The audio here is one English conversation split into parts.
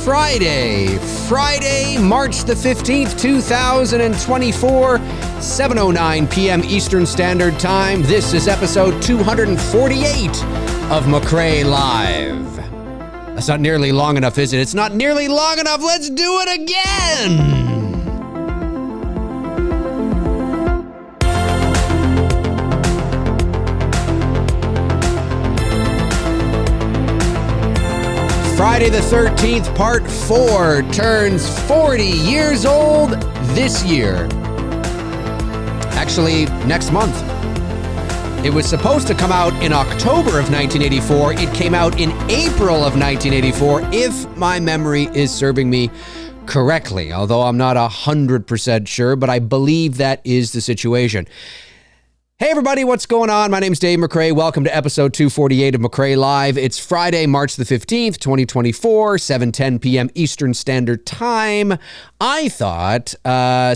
Friday, March the 15th, 2024, 7:09 p.m. Eastern Standard Time. This is episode 248 of McRae Live. That's not nearly long enough, is it? It's not nearly long enough. Let's do it again. Friday the 13th, Part 4, turns 40 years old this year. Actually, next month. It was supposed to come out in October of 1984. It came out in April of 1984, if my memory is serving me correctly, although I'm not 100% sure, but I believe that is the situation. Hey everybody, what's going on? My name's Dave McRae. Welcome to episode 248 of McRae Live. It's Friday, March the 15th, 2024, 7:10 p.m. Eastern Standard Time. I thought,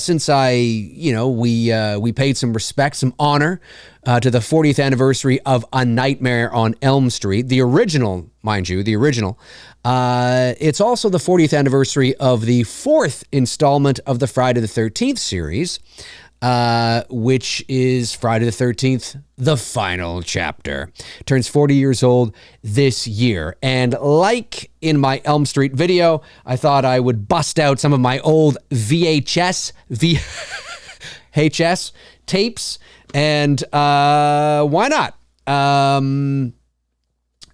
since we paid some respect, some honor to the 40th anniversary of A Nightmare on Elm Street, the original, mind you, the original. It's also the 40th anniversary of the fourth installment of the Friday the 13th series, which is Friday the 13th, the final chapter. Turns 40 years old this year. And like in my Elm Street video, I thought I would bust out some of my old VHS tapes. And why not?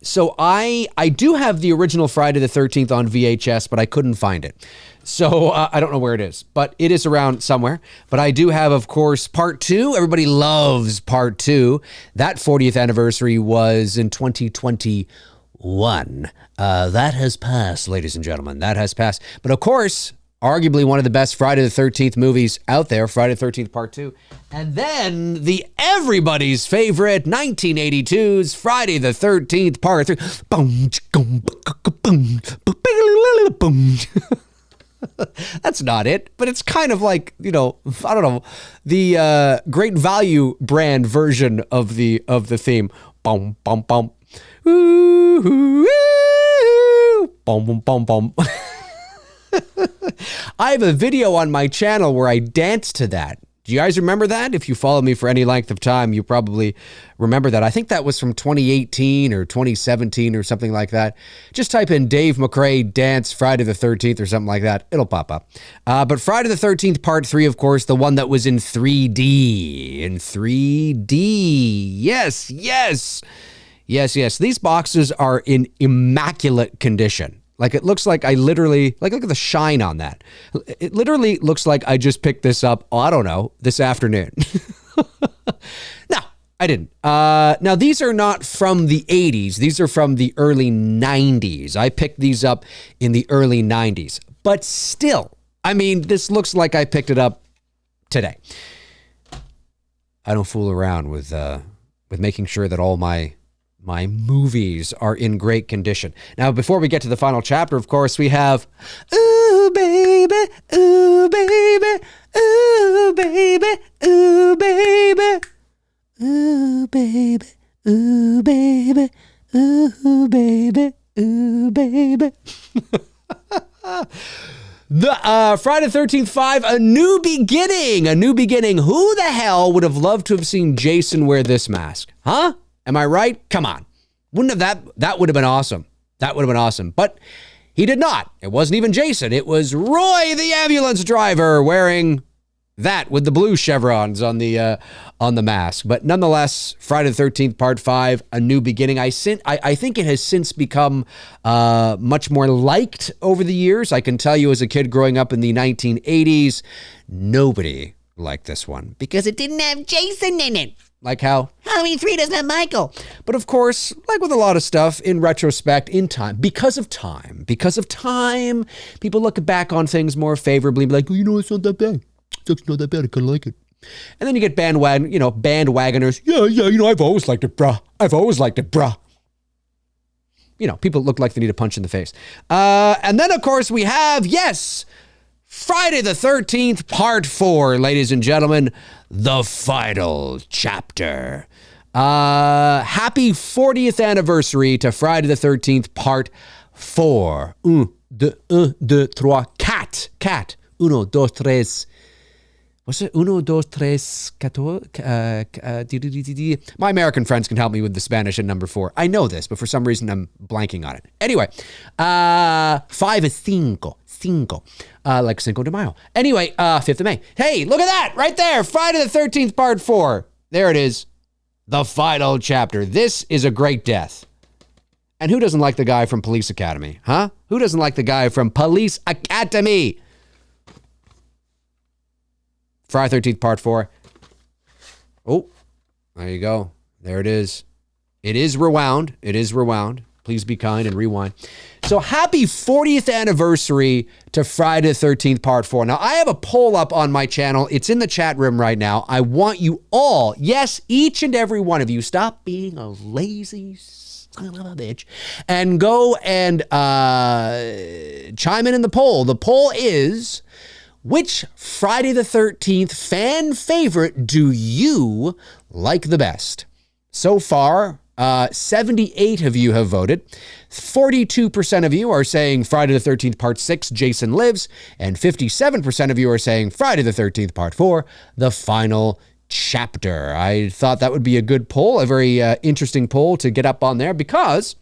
So I do have the original Friday the 13th on VHS, but I couldn't find it. So I don't know where it is, but it is around somewhere. But I do have, of course, part 2. Everybody loves part 2. That 40th anniversary was in 2021. That has passed, ladies and gentlemen. That has passed. But of course, arguably one of the best Friday the 13th movies out there, Friday the 13th Part 2. And then the everybody's favorite 1982's Friday the 13th Part 3. That's not it, but it's kind of like, I don't know, the Great Value brand version of the theme. Bum bum bum. Ooh, ooh, ooh. Bum bum bum bum. I have a video on my channel where I dance to that. Do you guys remember that? If you follow me for any length of time, you probably remember that. I think that was from 2018 or 2017 or something like that. Just type in Dave McRae dance Friday the 13th or something like that. It'll pop up. But Friday the 13th Part 3, of course, the one that was in 3D. In 3D. Yes, yes. Yes, yes. These boxes are in immaculate condition. Like, it looks like I literally, look at the shine on that. It literally looks like I just picked this up, I don't know, this afternoon. No, I didn't. Now, these are not from the 80s. These are from the early 90s. I picked these up in the early 90s. But still, I mean, this looks like I picked it up today. I don't fool around with making sure that all my movies are in great condition. Now, before we get to the final chapter, of course, we have Ooh, baby, ooh, baby, ooh, baby, ooh, baby, ooh, baby, ooh, baby, ooh, baby, ooh, baby. The Friday the 13th 5, a new beginning. A new beginning. Who the hell would have loved to have seen Jason wear this mask? Huh? Am I right? Come on. Wouldn't have that would have been awesome. That would have been awesome. But he did not. It wasn't even Jason. It was Roy, the ambulance driver, wearing that with the blue chevrons on the mask. But nonetheless, Friday the 13th Part 5, a new beginning. I think it has since become much more liked over the years. I can tell you, as a kid growing up in the 1980s, nobody liked this one because it didn't have Jason in it. Like how Halloween 3 doesn't have Michael. But of course, like with a lot of stuff, in retrospect, in time, because of time, people look back on things more favorably and be like, oh, it's not that bad. It's not that bad. I kind of like it. And then you get bandwagoners. Yeah, I've always liked it, bruh. People look like they need a punch in the face. And then, of course, we have, yes, Friday the 13th, Part 4, ladies and gentlemen, the final chapter. Happy 40th anniversary to Friday the 13th, part 4. 1, 2, 3, 4. 1, 2, 3. What's it? 1, 2, 3, 4. My American friends can help me with the Spanish and number 4. I know this, but for some reason I'm blanking on it. Anyway, 5 is cinco. Like Cinco de Mayo. Anyway, 5th of May. Hey, look at that right there. Friday the 13th, part 4. There it is. The final chapter. This is a great death. And who doesn't like the guy from Police Academy? Huh? Who doesn't like the guy from Police Academy? Friday 13th, part 4. Oh, there you go. There it is. It is rewound. Please be kind and rewind. So happy 40th anniversary to Friday the 13th, part 4. Now, I have a poll up on my channel. It's in the chat room right now. I want you all, yes, each and every one of you, stop being a lazy son of a bitch and go and chime in the poll. The poll is, which Friday the 13th fan favorite do you like the best? So far, 78 of you have voted. 42% of you are saying Friday the 13th, part 6, Jason Lives. And 57% of you are saying Friday the 13th, part 4, the final chapter. I thought that would be a good poll, a very interesting poll to get up on there, because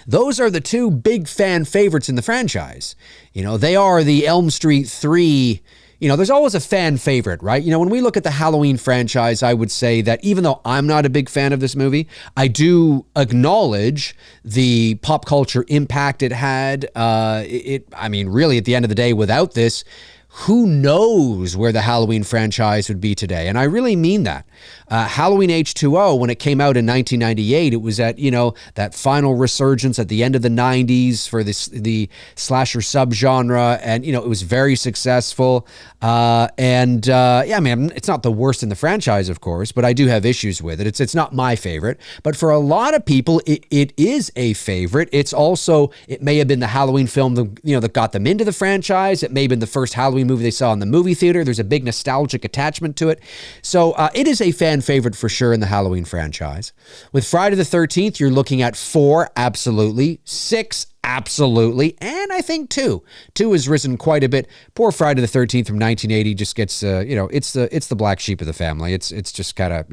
those are the two big fan favorites in the franchise. You know, they are the Elm Street 3. You know, there's always a fan favorite, right? You know, when we look at the Halloween franchise, I would say that even though I'm not a big fan of this movie, I do acknowledge the pop culture impact it had. I mean, really, at the end of the day, without this, who knows where the Halloween franchise would be today? And I really mean that. Halloween H2O, when it came out in 1998, it was at, you know, that final resurgence at the end of the 90s for the slasher subgenre. And, you know, it was very successful. Yeah, I mean, it's not the worst in the franchise, of course, but I do have issues with it. It's not my favorite. But for a lot of people, it is a favorite. It's also, it may have been the Halloween film that got them into the franchise. It may have been the first Halloween movie they saw in the movie theater. There's a big nostalgic attachment to it. So it is a fan favorite for sure in the Halloween franchise. With Friday the 13th, you're looking at 4, absolutely. 6, absolutely. And I think 2. 2 has risen quite a bit. Poor Friday the 13th from 1980 just gets, it's the black sheep of the family. It's just kind of,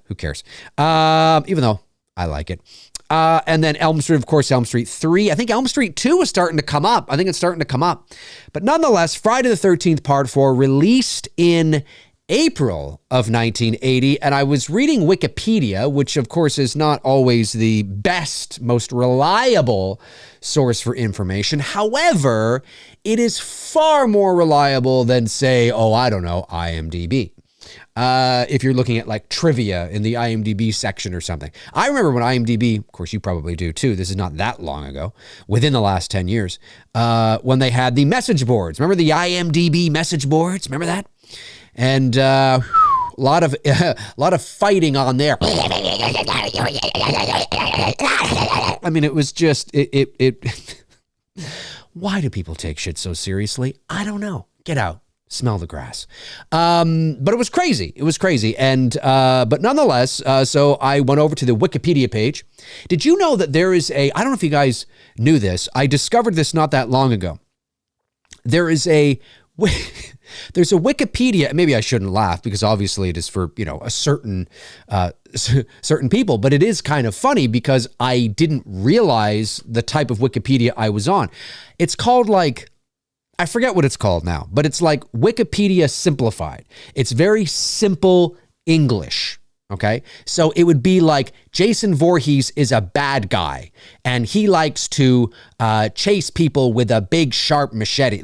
who cares? Even though I like it. And then Elm Street, of course, Elm Street 3. I think Elm Street 2 is starting to come up. But nonetheless, Friday the 13th, part 4, released in April of 1980. And I was reading Wikipedia, which, of course, is not always the best, most reliable source for information. However, it is far more reliable than, say, IMDb. If you're looking at like trivia in the IMDb section or something. I remember when IMDb, of course you probably do too, this is not that long ago, within the last 10 years, when they had the message boards. Remember the IMDb message boards? Remember that? And a lot of fighting on there. I mean, it was just, why do people take shit so seriously? I don't know. Get out. Smell the grass. But it was crazy. And, but nonetheless, so I went over to the Wikipedia page. Did you know that there is I don't know if you guys knew this. I discovered this not that long ago. There's a Wikipedia, maybe I shouldn't laugh because obviously it is for, a certain people, but it is kind of funny because I didn't realize the type of Wikipedia I was on. It's called I forget what it's called now, but it's like Wikipedia simplified. It's very simple English. Okay. So it would be like Jason Voorhees is a bad guy and he likes to chase people with a big sharp machete.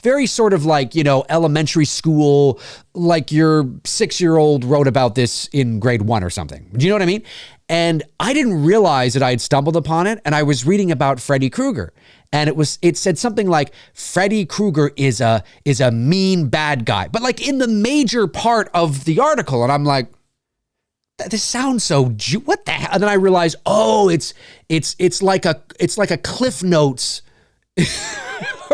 Very sort of elementary school, like your 6-year-old wrote about this in grade 1 or something. Do you know what I mean? And I didn't realize that I had stumbled upon it. And I was reading about Freddy Krueger. And it said something like Freddy Krueger is a mean bad guy, but in the major part of the article. And I'm like, this sounds so what the hell? And then I realized, it's like a Cliff Notes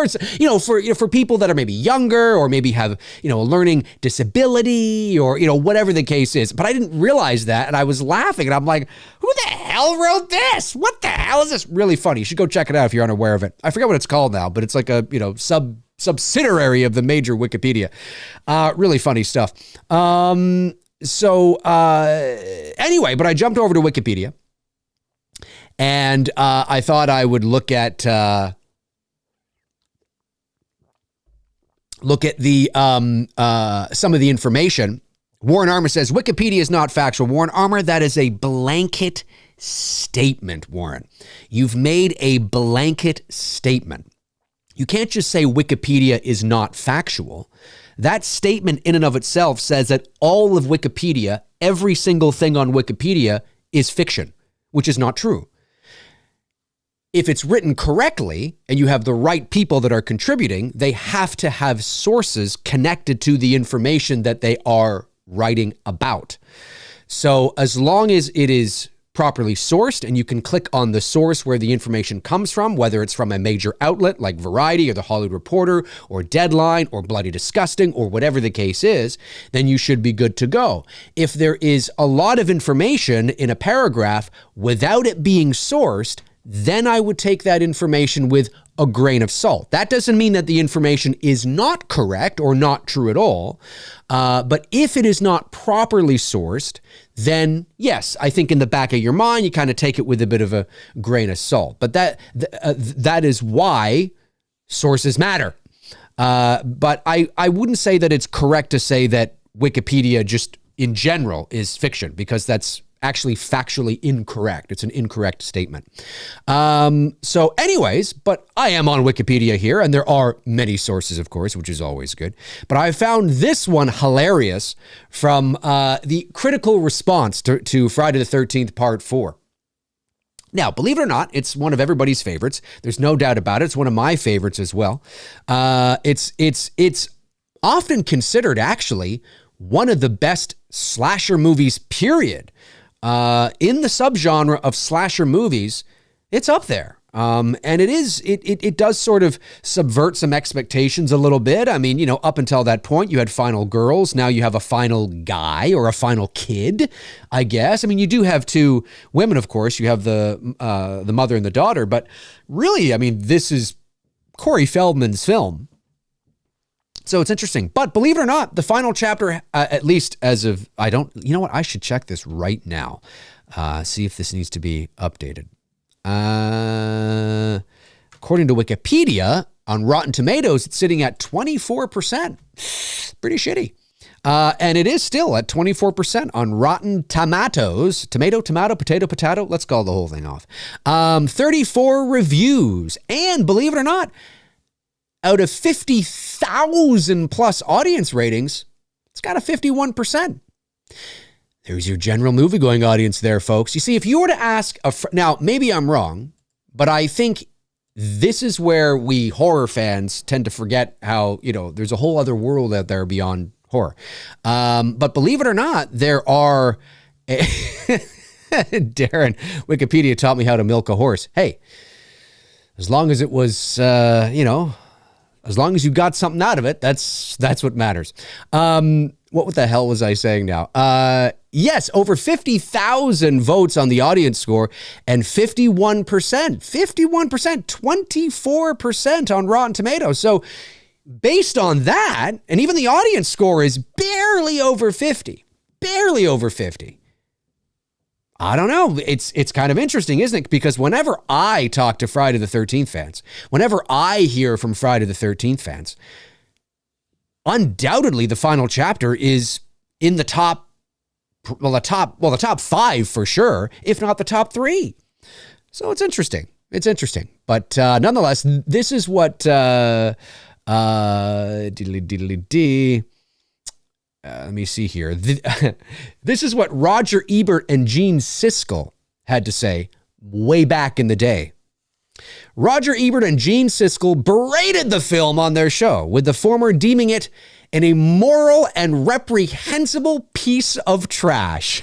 or, for people that are maybe younger or maybe have, a learning disability or, whatever the case is. But I didn't realize that. And I was laughing and I'm like, who the hell wrote this? What the hell is this? Really funny. You should go check it out if you're unaware of it. I forget what it's called now, but it's like a, subsidiary of the major Wikipedia. Really funny stuff. Anyway, but I jumped over to Wikipedia and I thought I would look at the some of the information. Warren Armour says Wikipedia is not factual. Warren Armour, that is a blanket statement, Warren. You've made a blanket statement. You can't just say Wikipedia is not factual. That statement in and of itself says that all of Wikipedia, every single thing on Wikipedia is fiction, which is not true. If it's written correctly and you have the right people that are contributing, they have to have sources connected to the information that they are writing about. So as long as it is properly sourced and you can click on the source where the information comes from, whether it's from a major outlet like Variety or The Hollywood Reporter or Deadline or Bloody Disgusting or whatever the case is, then you should be good to go. If there is a lot of information in a paragraph without it being sourced, then I would take that information with a grain of salt. That doesn't mean that the information is not correct or not true at all. But if it is not properly sourced, then yes, I think in the back of your mind, you kind of take it with a bit of a grain of salt. But that is why sources matter. But I wouldn't say that it's correct to say that Wikipedia just in general is fiction, because that's actually factually incorrect. It's an incorrect statement. So anyways, but I am on Wikipedia here, and there are many sources, of course, which is always good. But I found this one hilarious from the critical response to Friday the 13th Part 4. Now, believe it or not, it's one of everybody's favorites. There's no doubt about it. It's one of my favorites as well. It's often considered, actually, one of the best slasher movies, period. In the subgenre of slasher movies, it's up there. And it does sort of subvert some expectations a little bit. I mean, up until that point, you had final girls. Now you have a final guy or a final kid, I guess. I mean, you do have two women, of course. You have the mother and the daughter. But really, I mean, this is Corey Feldman's film. So it's interesting. But believe it or not, the final chapter, at least as of, you know what? I should check this right now. See if this needs to be updated. According to Wikipedia, on Rotten Tomatoes, it's sitting at 24%. Pretty shitty. And it is still at 24% on Rotten Tomatoes. Tomato, potato. Let's call the whole thing off. 34 reviews. And believe it or not, out of 50,000 plus audience ratings, it's got a 51%. There's your general movie-going audience there, folks. You see, if you were to ask, now, maybe I'm wrong, but I think this is where we horror fans tend to forget how, there's a whole other world out there beyond horror. But believe it or not, there are... Darren, Wikipedia taught me how to milk a horse. Hey, as long as it was, as long as you got something out of it, that's what matters. What the hell was I saying now? Yes, over 50,000 votes on the audience score and 51%, 24% on Rotten Tomatoes. So based on that, and even the audience score is barely over 50. I don't know. It's kind of interesting, isn't it? Because whenever I talk to Friday the 13th fans, whenever I hear from Friday the 13th fans, undoubtedly the final chapter is in the top 5 for sure, if not the top 3. So it's interesting. But nonetheless, this is what let me see here. This is what Roger Ebert and Gene Siskel had to say way back in the day. Roger Ebert and Gene Siskel berated the film on their show, with the former deeming it an immoral and reprehensible piece of trash.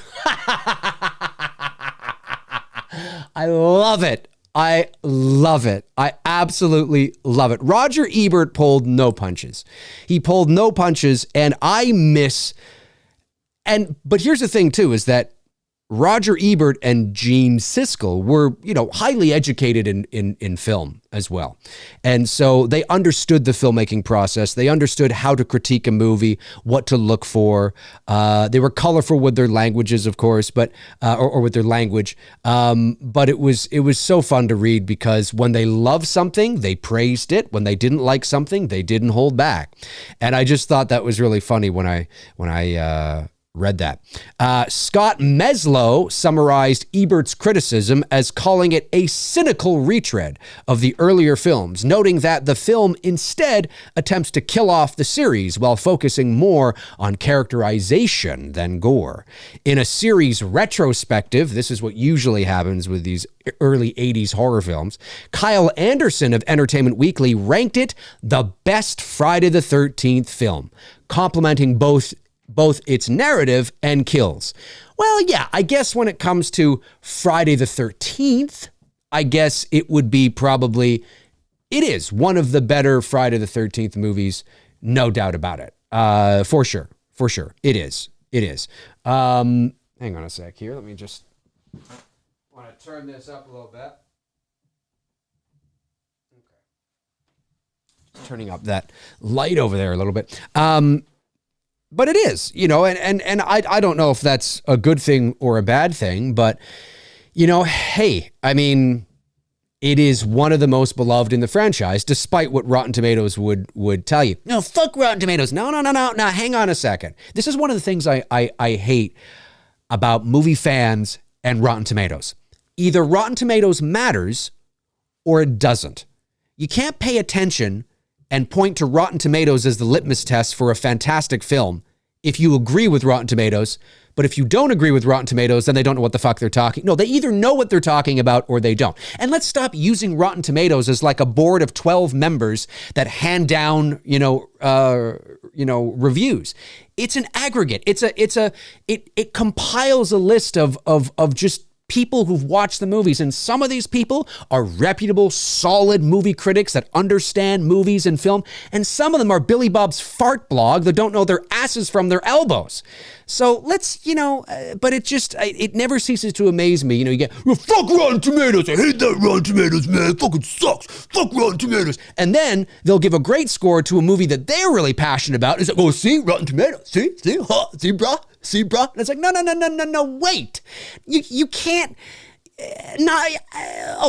I love it. I love it. I absolutely love it. Roger Ebert pulled no punches. He pulled no punches, and but here's the thing too, is that Roger Ebert and Gene Siskel were, highly educated in film as well. And so they understood the filmmaking process. They understood how to critique a movie, what to look for. They were colorful with their languages, of course, but or with their language. But it was so fun to read because when they loved something, they praised it. When they didn't like something, they didn't hold back. And I just thought that was really funny when I read that. Scott Meslow summarized Ebert's criticism as calling it a cynical retread of the earlier films, noting that the film instead attempts to kill off the series while focusing more on characterization than gore. In a series retrospective, this is what usually happens with these early 80s horror films, Kyle Anderson of Entertainment Weekly ranked it the best Friday the 13th film, complimenting both its narrative and kills. Well, yeah, I guess when it comes to Friday the 13th, I guess it would be it is one of the better Friday the 13th movies, no doubt about it. For sure. It is. Hang on a sec here. Let me just want to turn this up a little bit. Okay. Turning up that light over there a little bit. But it is, and I don't know if that's a good thing or a bad thing, but, hey, I mean, it is one of the most beloved in the franchise, despite what Rotten Tomatoes would tell you. No, fuck Rotten Tomatoes. No, hang on a second. This is one of the things I hate about movie fans and Rotten Tomatoes. Either Rotten Tomatoes matters or it doesn't. You can't pay attention and point to Rotten Tomatoes as the litmus test for a fantastic film if you agree with Rotten Tomatoes. But if you don't agree with Rotten Tomatoes, then they don't know what the fuck they're talking. No, they either know what they're talking about or they don't. And let's stop using Rotten Tomatoes as like a board of 12 members that hand down, reviews. It's an aggregate. It compiles a list of just people who've watched the movies, and some of these people are reputable, solid movie critics that understand movies and film, and some of them are Billy Bob's fart blog that don't know their asses from their elbows. So let's, but it never ceases to amaze me. You get, fuck Rotten Tomatoes. I hate that Rotten Tomatoes, man. It fucking sucks. Fuck Rotten Tomatoes. And then they'll give a great score to a movie that they're really passionate about. It's like, oh, see, Rotten Tomatoes. See, huh? See, brah? See, brah? And it's like, no, wait. You can't.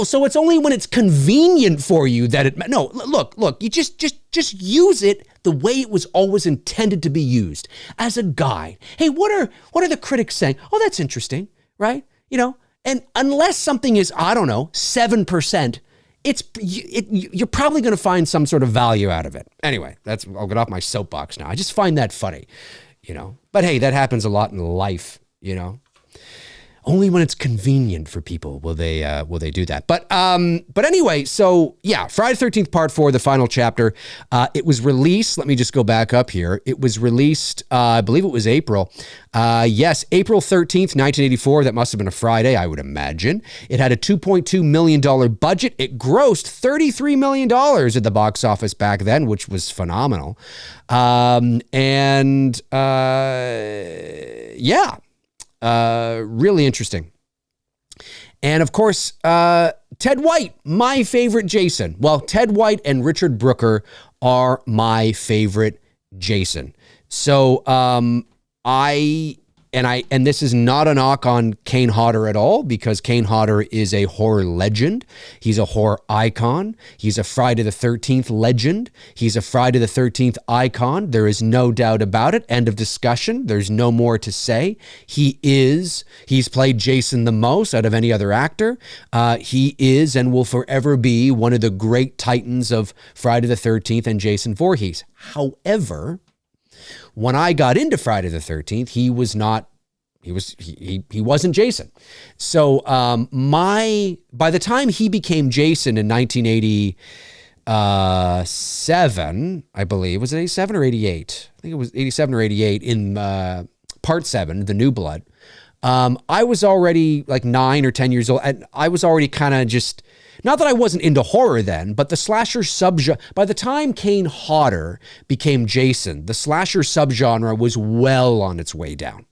So it's only when it's convenient for you that it. No, look. You just use it the way it was always intended to be used, as a guide. Hey, what are the critics saying? Oh, that's interesting, right? And unless something is, I don't know, 7%, you're probably going to find some sort of value out of it. Anyway, I'll get off my soapbox now. I just find that funny, But hey, that happens a lot in life, Only when it's convenient for people will they do that. But anyway, so yeah, Friday the 13th Part 4, the final chapter. It was released. Let me just go back up here. It was released. I believe it was April. Yes, April 13th, 1984. That must have been a Friday, I would imagine. It had a $2.2 million budget. It grossed $33 million at the box office back then, which was phenomenal. Really interesting. And of course, Ted White, my favorite Jason. Well, Ted White and Richard Brooker are my favorite Jason. So, and this is not a knock on Kane Hodder at all, because Kane Hodder is a horror legend. He's a horror icon. He's a Friday the 13th legend. He's a Friday the 13th icon. There is no doubt about it. End of discussion. There's no more to say. He's played Jason the most out of any other actor. He is and will forever be one of the great titans of Friday the 13th and Jason Voorhees. However, when I got into Friday the 13th, he wasn't Jason. So by the time he became Jason in 1987, I believe, was it 87 or 88? I think it was 87 or 88 in Part 7, The New Blood. I was already like 9 or 10 years old, and I was already kind of just not that I wasn't into horror then, but the slasher subgenre, by the time Kane Hodder became Jason, the slasher subgenre was well on its way down.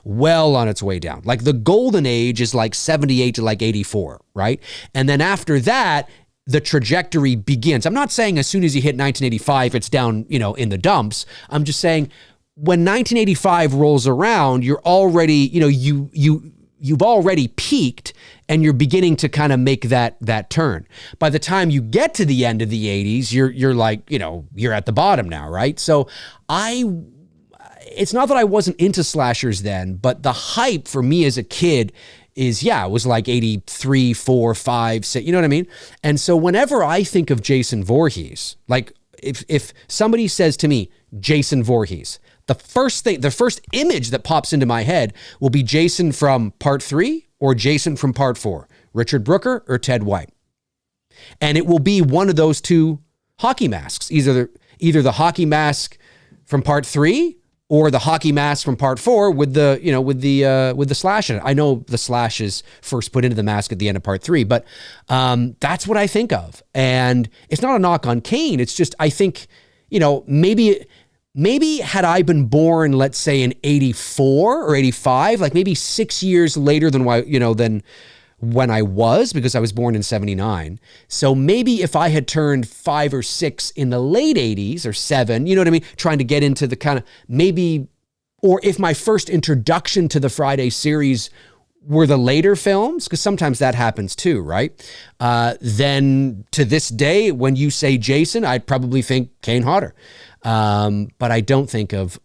Well on its way down. Like the golden age is like 78 to like 84, right? And then after that, the trajectory begins. I'm not saying as soon as you hit 1985, it's down, in the dumps. I'm just saying when 1985 rolls around, you're already, you've already peaked and you're beginning to kind of make that turn. By the time you get to the end of the 80s, you're like, you're at the bottom now, right? So it's not that I wasn't into slashers then, but the hype for me as a kid is, it was like 83, 4, 5, 6, you know what I mean? And so whenever I think of Jason Voorhees, like if somebody says to me, Jason Voorhees, the first image that pops into my head will be Jason from part 3 or Jason from part 4, Richard Brooker or Ted White. And it will be one of those two hockey masks, either the hockey mask from part 3 or the hockey mask from part 4 with the slash in it. I know the slash is first put into the mask at the end of part 3, but that's what I think of. And it's not a knock on Kane. It's just, I think, maybe had I been born, let's say in 84 or 85, like maybe 6 years later than when I was, because I was born in 79. So maybe if I had turned 5 or 6 in the late 80s or 7, you know what I mean? Trying to get into the kind of maybe, or if my first introduction to the Friday series were the later films, because sometimes that happens too, right? Then to this day, when you say Jason, I'd probably think Kane Hodder. But I don't think of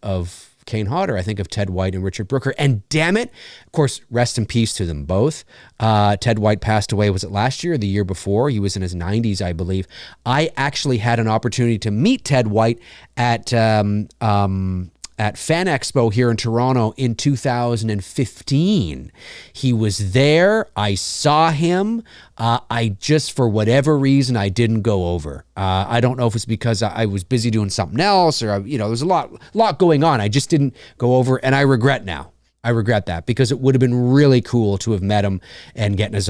Kane Hodder. I think of Ted White and Richard Brooker. And damn it, of course, rest in peace to them both. Ted White passed away, was it last year or the year before? He was in his 90s, I believe. I actually had an opportunity to meet Ted White at Fan Expo here in Toronto in 2015. He was there. I saw him. I just, for whatever reason, I didn't go over. I don't know if it's because I was busy doing something else or, there's a lot going on. I just didn't go over, and I regret now. I regret that because it would have been really cool to have met him and getting his,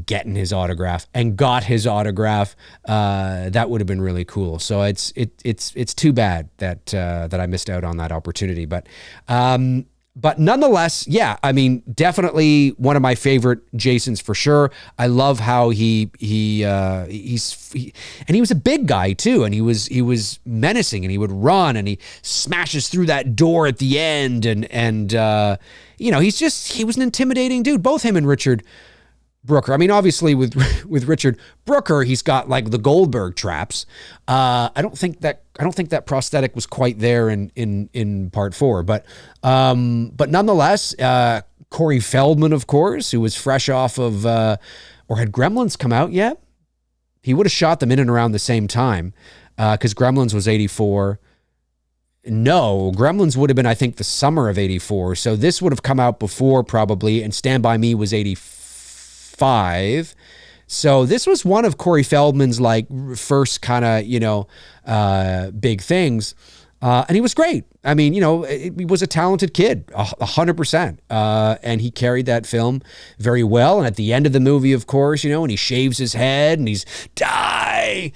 getting his autograph and got his autograph. That would have been really cool. So it's too bad that I missed out on that opportunity. But nonetheless, I mean, definitely one of my favorite Jasons for sure. I love how he and he was a big guy too, and he was menacing, and he would run, and he smashes through that door at the end, and he was an intimidating dude. Both him and Richard Brooker. I mean, obviously with Richard Brooker, he's got like the Goldberg traps. I don't think that prosthetic was quite there in part 4, but nonetheless, Corey Feldman, of course, who was fresh off of, or had Gremlins come out yet? He would have shot them in and around the same time, because Gremlins was 84. No, Gremlins would have been, I think, the summer of 84. So this would have come out before probably, and Stand By Me was 85. So this was one of Corey Feldman's like first kind of, big things. And he was great. I mean, he was a talented kid, 100%. And he carried that film very well. And at the end of the movie, of course, and he shaves his head and he's die.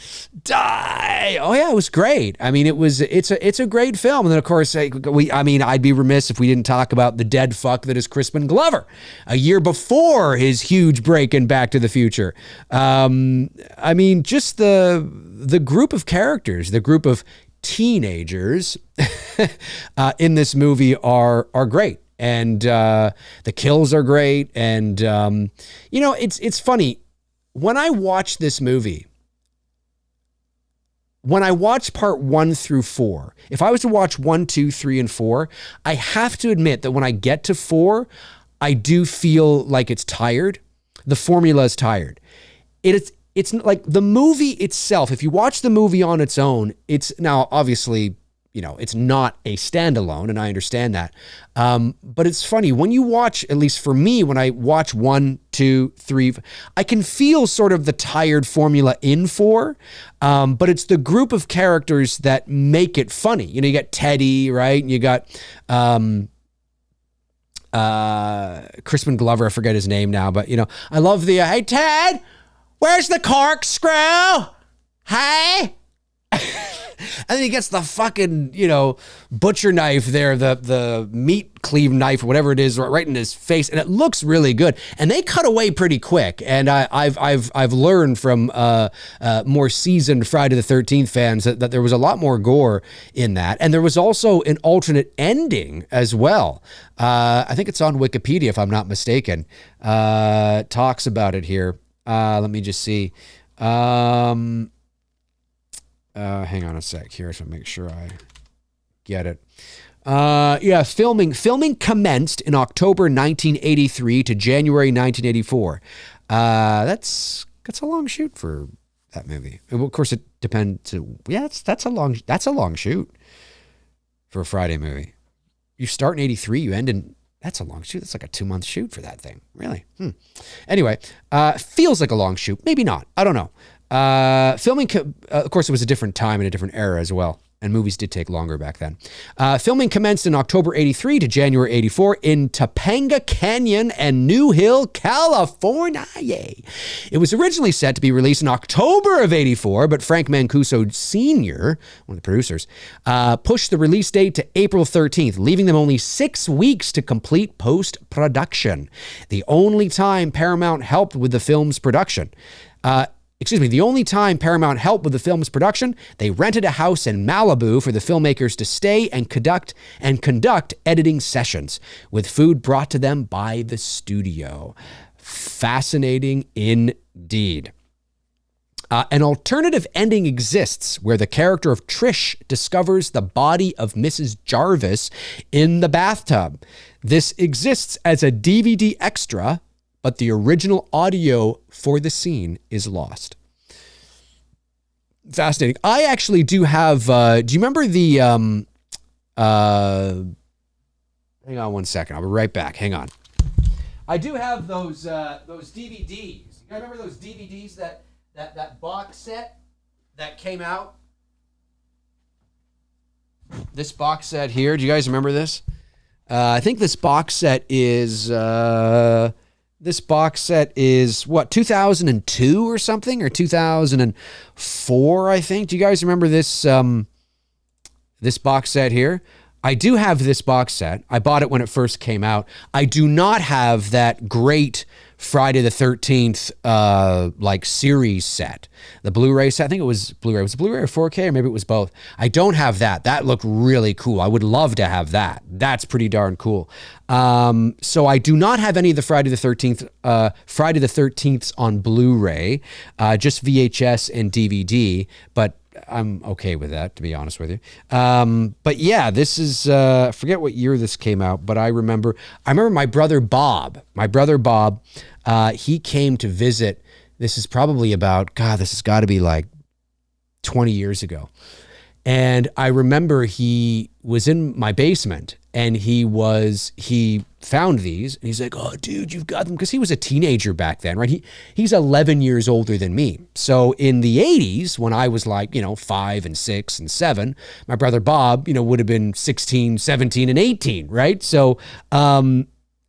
Oh yeah, it was great. I mean, it's a great film. And then of course, I'd be remiss if we didn't talk about the dead fuck that is Crispin Glover, a year before his huge break in Back to the Future. I mean, just the group of characters, the group of teenagers in this movie are great, and the kills are great, and it's funny when I watch this movie. When I watch part 1 through 4, if I was to watch 1, 2, 3, and 4, I have to admit that when I get to 4, I do feel like it's tired. The formula is tired. It's like the movie itself. If you watch the movie on its own, it's now obviously, it's not a standalone, and I understand that. But it's funny when you watch, at least for me, when I watch 1, 2, 3, I can feel sort of the tired formula in 4. But it's the group of characters that make it funny. You got Teddy, right? And you got, Crispin Glover, I forget his name now, but I love the, hey Ted, where's the corkscrew? Hey? And then he gets the fucking, butcher knife there, the meat cleave knife or whatever it is, right in his face, and it looks really good. And they cut away pretty quick. And I've learned from more seasoned Friday the 13th fans that there was a lot more gore in that, and there was also an alternate ending as well. I think it's on Wikipedia if I'm not mistaken. Talks about it here. Let me just see. Hang on a sec here to make sure I get it. Filming commenced in October 1983 to January 1984. That's a long shoot for that movie. Of course, it depends. That's a long shoot for a Friday movie. You start in 83, you end in. That's a long shoot. That's like a 2-month shoot for that thing. Really? Anyway, feels like a long shoot. Maybe not. I don't know. Filming, of course, it was a different time and a different era as well, and movies did take longer back then. Filming commenced in October 83 to January 84 in Topanga Canyon and New Hill, California. It was originally set to be released in October of 84, but Frank Mancuso Sr., one of the producers, pushed the release date to April 13th, leaving them only 6 weeks to complete post-production. The only time Paramount helped with the film's production. The only time Paramount helped with the film's production, they rented a house in Malibu for the filmmakers to stay and conduct editing sessions, with food brought to them by the studio. Fascinating indeed. An alternative ending exists where the character of Trish discovers the body of Mrs. Jarvis in the bathtub. This exists as a DVD extra, but the original audio for the scene is lost. Fascinating. I actually do have, do you remember the, hang on one second. I'll be right back. Hang on. I do have those DVDs. You guys remember those DVDs, that box set that came out? This box set here. Do you guys remember this? I think this box set is, what, 2002 or something, or 2004, I think. Do you guys remember this this box set here? I do have this box set. I bought it when it first came out. I do not have that great Friday the 13th series set. The Blu-ray set. I think it was Blu-ray. Was it Blu-ray or 4K, or maybe it was both? I don't have that. That looked really cool. I would love to have that. That's pretty darn cool. So I do not have any of the Friday the 13th on Blu-ray, just VHS and DVD, but I'm okay with that, to be honest with you. But yeah, this is, I forget what year this came out, but I remember my brother Bob, he came to visit. This is probably about, this has got to be like 20 years ago. And I remember he was in my basement and he found these and he's like, oh dude, you've got them. Cause he was a teenager back then, right? He's 11 years older than me. So in the 80s, when I was like, 5 and 6 and 7, my brother Bob, would have been 16, 17 and 18. Right. So,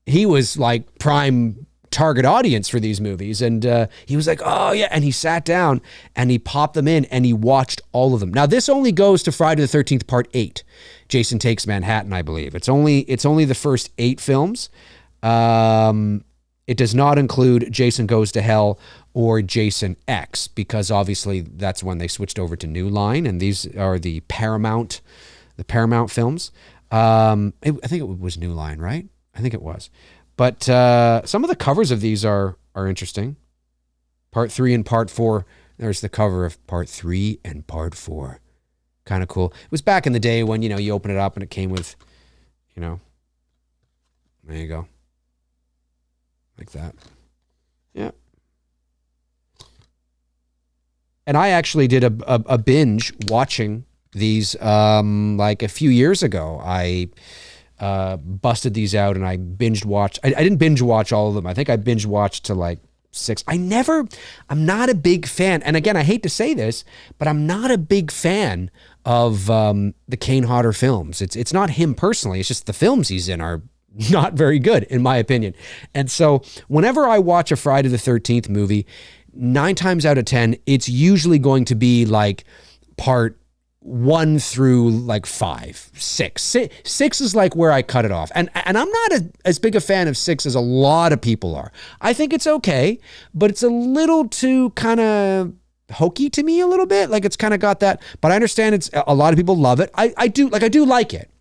he was like prime target audience for these movies. And he was like, oh yeah. And he sat down and he popped them in and he watched all of them. Now this only goes to Friday the 13th part 8. Jason Takes Manhattan, I believe. It's only the first 8 films. It does not include Jason Goes to Hell or Jason X, because obviously that's when they switched over to New Line, and these are the Paramount films. I think it was New Line, right? I think it was. But some of the covers of these are interesting. Part 3 and Part 4. There's the cover of Part 3 and Part 4. Kind of cool. It was back in the day when, you open it up and it came with, there you go. Like that. Yeah. And I actually did a binge watching these like a few years ago. I busted these out and I binged watched. I didn't binge watch all of them. I think I binge watched to like 6. I'm not a big fan. And again, I hate to say this, but I'm not a big fan of the Kane Hodder films. It's not him personally. It's just the films he's in are not very good, in my opinion. And so whenever I watch a Friday the 13th movie, 9 times out of 10, it's usually going to be like part 1 through like 5, 6. 6 is like where I cut it off. And I'm not as big a fan of 6 as a lot of people are. I think it's okay, but it's a little too kind of hokey to me a little bit. Like it's kind of got that, but I understand it's a lot of people love it. I do like it.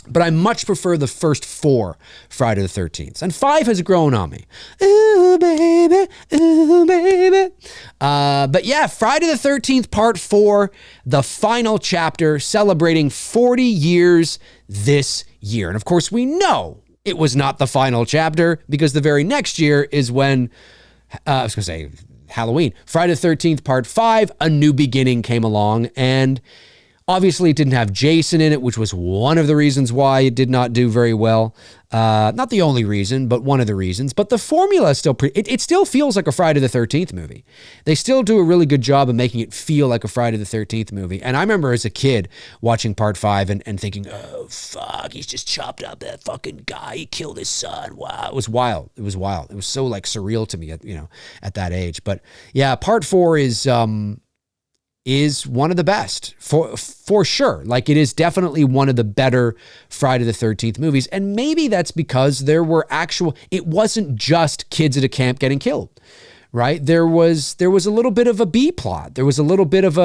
But I much prefer the first 4 Friday the 13th. And 5 has grown on me. Ooh, baby. Ooh, baby. But yeah, Friday the 13th, part 4, the final chapter, celebrating 40 years this year. And of course, we know it was not the final chapter because the very next year is when, I was going to say Halloween. Friday the 13th, part 5, A New Beginning came along, and obviously, it didn't have Jason in it, which was one of the reasons why it did not do very well. Not the only reason, but one of the reasons. But the formula is still it still feels like a Friday the 13th movie. They still do a really good job of making it feel like a Friday the 13th movie. And I remember as a kid watching part 5 and thinking, oh, fuck, he's just chopped up that fucking guy. He killed his son. Wow. It was wild. It was wild. It was so like surreal to me at that age. But yeah, part 4 is one of the best for sure. Like it is definitely one of the better Friday the 13th movies. And maybe that's because it wasn't just kids at a camp getting killed, right? There was a little bit of a B plot. There was a little bit of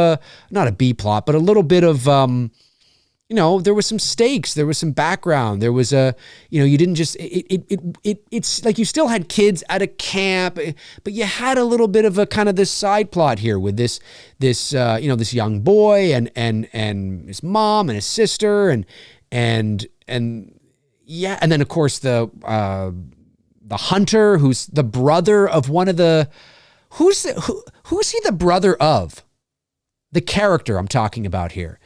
not a B plot, but a little bit of, there was some stakes, there was some background, there was you didn't just, it's like you still had kids at a camp, but you had a little bit of a kind of this side plot here with this young boy and his mom and his sister and yeah. And then of course the hunter, who's the brother of one of the, who's he the brother of? The character I'm talking about here.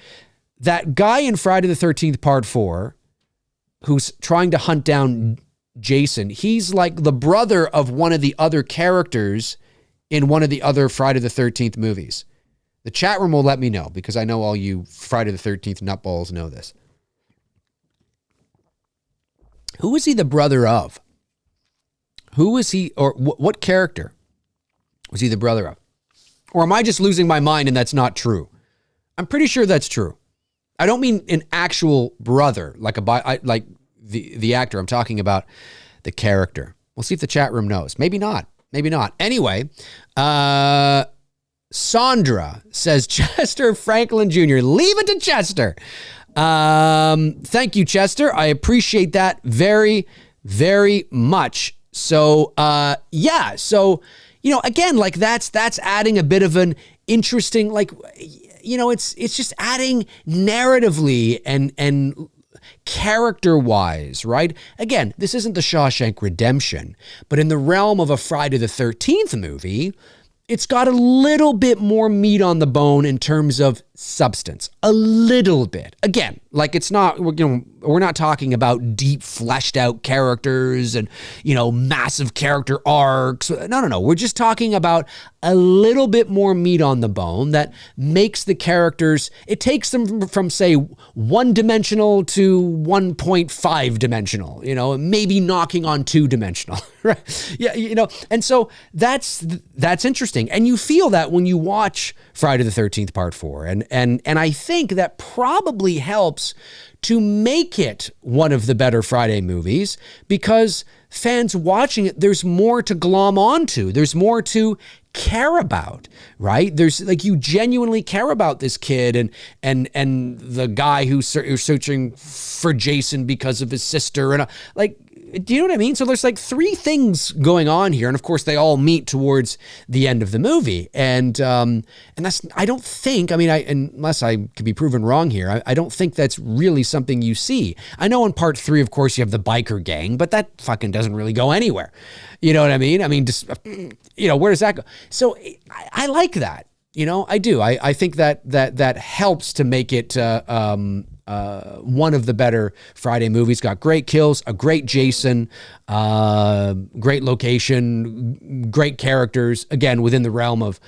That guy in Friday the 13th, part 4, who's trying to hunt down Jason, he's like the brother of one of the other characters in one of the other Friday the 13th movies. The chat room will let me know because I know all you Friday the 13th nutballs know this. Who is he the brother of? Who is he, or what character was he the brother of? Or am I just losing my mind and that's not true? I'm pretty sure that's true. I don't mean an actual brother, like the actor. I'm talking about the character. We'll see if the chat room knows. Maybe not. Maybe not. Anyway, Sandra says, Chester Franklin Jr. Leave it to Chester. Thank you, Chester. I appreciate that very, very much. So, yeah. So, again, like that's adding a bit of an interesting, like, it's just adding narratively and character-wise, right? Again, this isn't the Shawshank Redemption, but in the realm of a Friday the 13th movie, it's got a little bit more meat on the bone in terms of substance. A little bit. Again, like it's not, we're not talking about deep fleshed out characters and, massive character arcs. No. We're just talking about a little bit more meat on the bone that makes the characters, it takes them from say 1-dimensional to 1.5 dimensional, maybe knocking on 2-dimensional, right? Yeah, and so that's interesting. And you feel that when you watch Friday the 13th part 4. And I think that probably helps to make it one of the better Friday movies because fans watching it, there's more to glom onto. There's more to care about, right? There's like, you genuinely care about this kid and the guy who's searching for Jason because of his sister and do you know what I mean? So there's like 3 things going on here. And of course they all meet towards the end of the movie. And that's, I don't think, unless I could be proven wrong here, I don't think that's really something you see. I know in part 3, of course, you have the biker gang, but that fucking doesn't really go anywhere. You know what I mean? Just, where does that go? So I like that. I do. I think that helps to make it, one of the better Friday movies. Got great kills, a great Jason, great location, great characters, again, within the realm of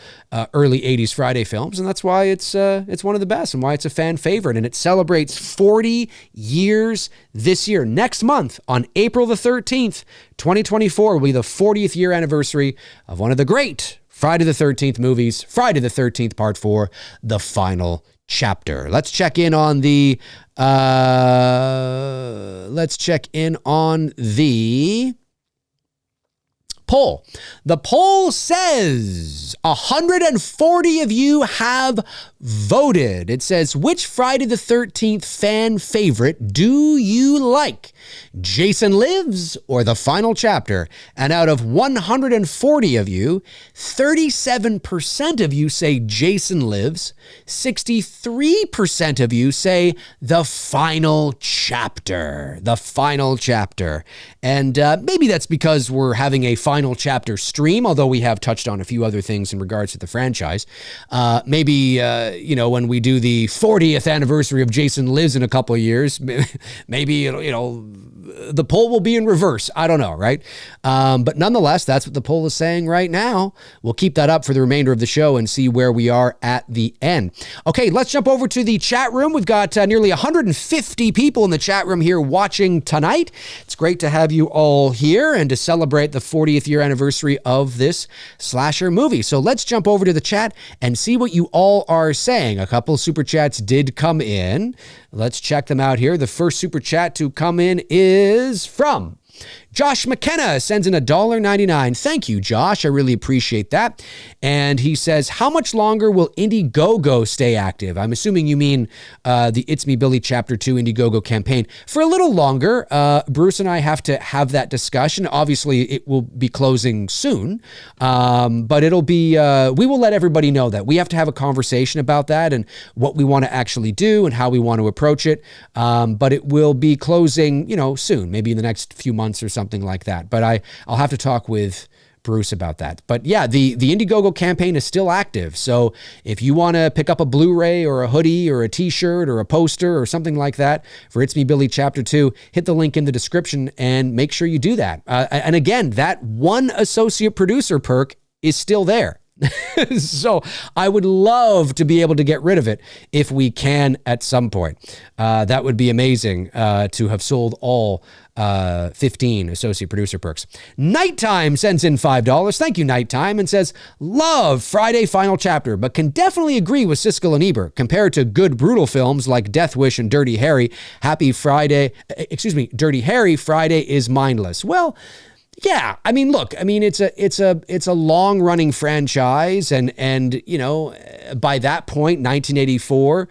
early 80s Friday films. And that's why it's one of the best and why it's a fan favorite. And it celebrates 40 years this year. Next month, on April the 13th, 2024, will be the 40th year anniversary of one of the great Friday the 13th movies, Friday the 13th Part 4, The Final Chapter. Let's check in on the poll. The poll says 140 of you have voted. It says, which Friday the 13th fan favorite do you like? Jason Lives or The Final Chapter? And out of 140 of you, 37% of you say Jason Lives. 63% of you say The Final Chapter. The Final Chapter. And maybe that's because we're having a Final Chapter stream, although we have touched on a few other things in regards to the franchise. Maybe, when we do the 40th anniversary of Jason Lives in a couple of years, maybe, the poll will be in reverse. I don't know, right? But nonetheless, that's what the poll is saying right now. We'll keep that up for the remainder of the show and see where we are at the end. Okay, let's jump over to the chat room. We've got nearly 150 people in the chat room here watching tonight. It's great to have you all here and to celebrate the 40th year anniversary of this slasher movie. So let's jump over to the chat and see what you all are saying. A couple super chats did come in. Let's check them out here. The first super chat to come in is from Josh McKenna, sends in $1.99. Thank you, Josh. I really appreciate that. And he says, how much longer will Indiegogo stay active? I'm assuming you mean the It's Me Billy Chapter 2 Indiegogo campaign. For a little longer, Bruce and I have to have that discussion. Obviously, it will be closing soon, but it'll be, we will let everybody know that. We have to have a conversation about that and what we want to actually do and how we want to approach it. But it will be closing, soon, maybe in the next few months or something like that. But I'll have to talk with Bruce about that. But yeah, the Indiegogo campaign is still active. So if you want to pick up a Blu-ray or a hoodie or a t-shirt or a poster or something like that for It's Me Billy Chapter 2, hit the link in the description and make sure you do that. And again, that one associate producer perk is still there. So I would love to be able to get rid of it if we can at some point. That would be amazing to have sold all 15 associate producer perks. Nighttime sends in $5. Thank you, Nighttime, and says, love Friday Final Chapter, but can definitely agree with Siskel and Ebert. Compared to good brutal films like Death Wish and Dirty Harry, Dirty Harry, Friday is mindless. Well, yeah, it's a long running franchise, and by that point, 1984,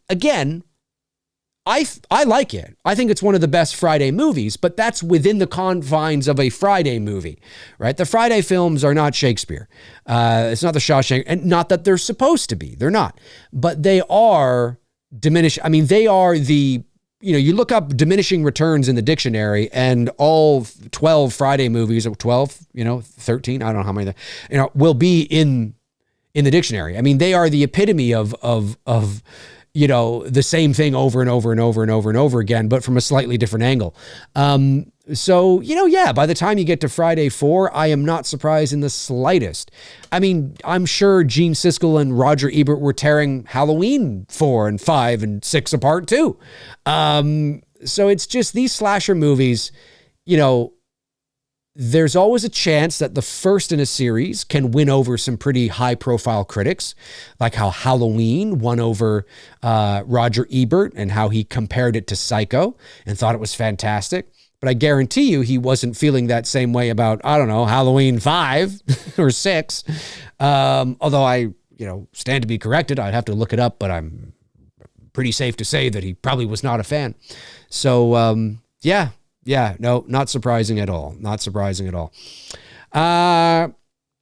again, I like it. I think it's one of the best Friday movies, but that's within the confines of a Friday movie, right? The Friday films are not Shakespeare. It's not the Shawshank, and not that they're supposed to be. They're not, but they are diminished. They are the. You look up diminishing returns in the dictionary, and all 12 Friday movies, or 12, 13, I don't know how many, will be in the dictionary. They are the epitome of the same thing over and over and over and over and over again, but from a slightly different angle. So, by the time you get to Friday 4, I am not surprised in the slightest. I'm sure Gene Siskel and Roger Ebert were tearing Halloween 4 and 5 and 6 apart too. So it's just these slasher movies, there's always a chance that the first in a series can win over some pretty high-profile critics, like how Halloween won over Roger Ebert and how he compared it to Psycho and thought it was fantastic. But I guarantee you he wasn't feeling that same way about, Halloween 5 or 6. Although I, stand to be corrected. I'd have to look it up, but I'm pretty safe to say that he probably was not a fan. So, yeah, no, not surprising at all. Not surprising at all.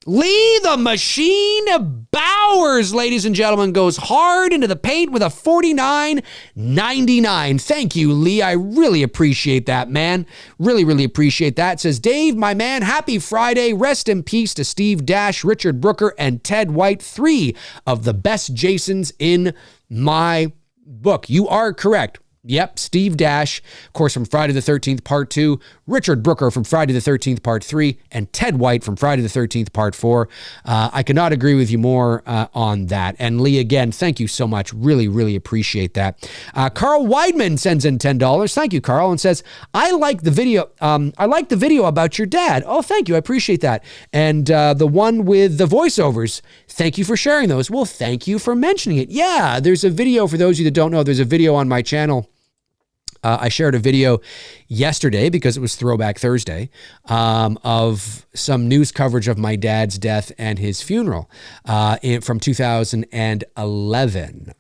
Lee the Machine Bowers, ladies and gentlemen, goes hard into the paint with a $49.99. Thank you, Lee. I really appreciate that, man. Really, really appreciate that. It says, Dave, my man, happy Friday. Rest in peace to Steve Dash, Richard Brooker, and Ted White, 3 of the best Jasons in my book. You are correct. Yep, Steve Dash, of course, from Friday the 13th, Part 2, Richard Brooker from Friday the 13th, Part 3, and Ted White from Friday the 13th, Part 4. I could not agree with you more on that. And Lee, again, thank you so much. Really, really appreciate that. Carl Weidman sends in $10. Thank you, Carl, and says, I like the video. I like the video about your dad. Oh, thank you. I appreciate that. And the one with the voiceovers, thank you for sharing those. Well, thank you for mentioning it. Yeah, there's a video, for those of you that don't know, there's a video on my channel. I shared a video yesterday because it was Throwback Thursday of some news coverage of my dad's death and his funeral from 2011.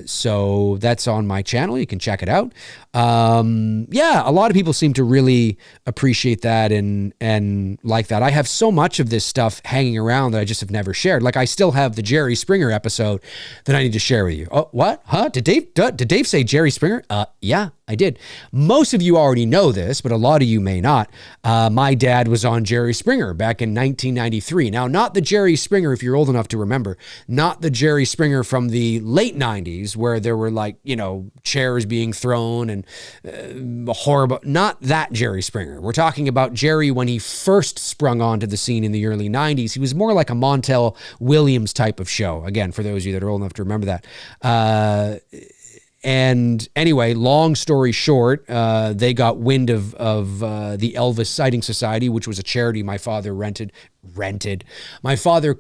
So that's on my channel. You can check it out. Yeah, a lot of people seem to really appreciate that and like that. I have so much of this stuff hanging around that I just have never shared. Like I still have the Jerry Springer episode that I need to share with you. Oh, what? Huh? Did Dave say Jerry Springer? Yeah, I did. Most of you already know this, but a lot of you may not. My dad was on Jerry Springer back in 1993. Now, not the Jerry Springer, if you're old enough to remember, not the Jerry Springer from the late 90s where there were like, chairs being thrown and horrible, not that Jerry Springer. We're talking about Jerry when he first sprung onto the scene in the early 90s. He was more like a Montel Williams type of show. Again, for those of you that are old enough to remember that. And anyway, long story short, they got wind of the Elvis Sighting Society, which was a charity my father rented. My father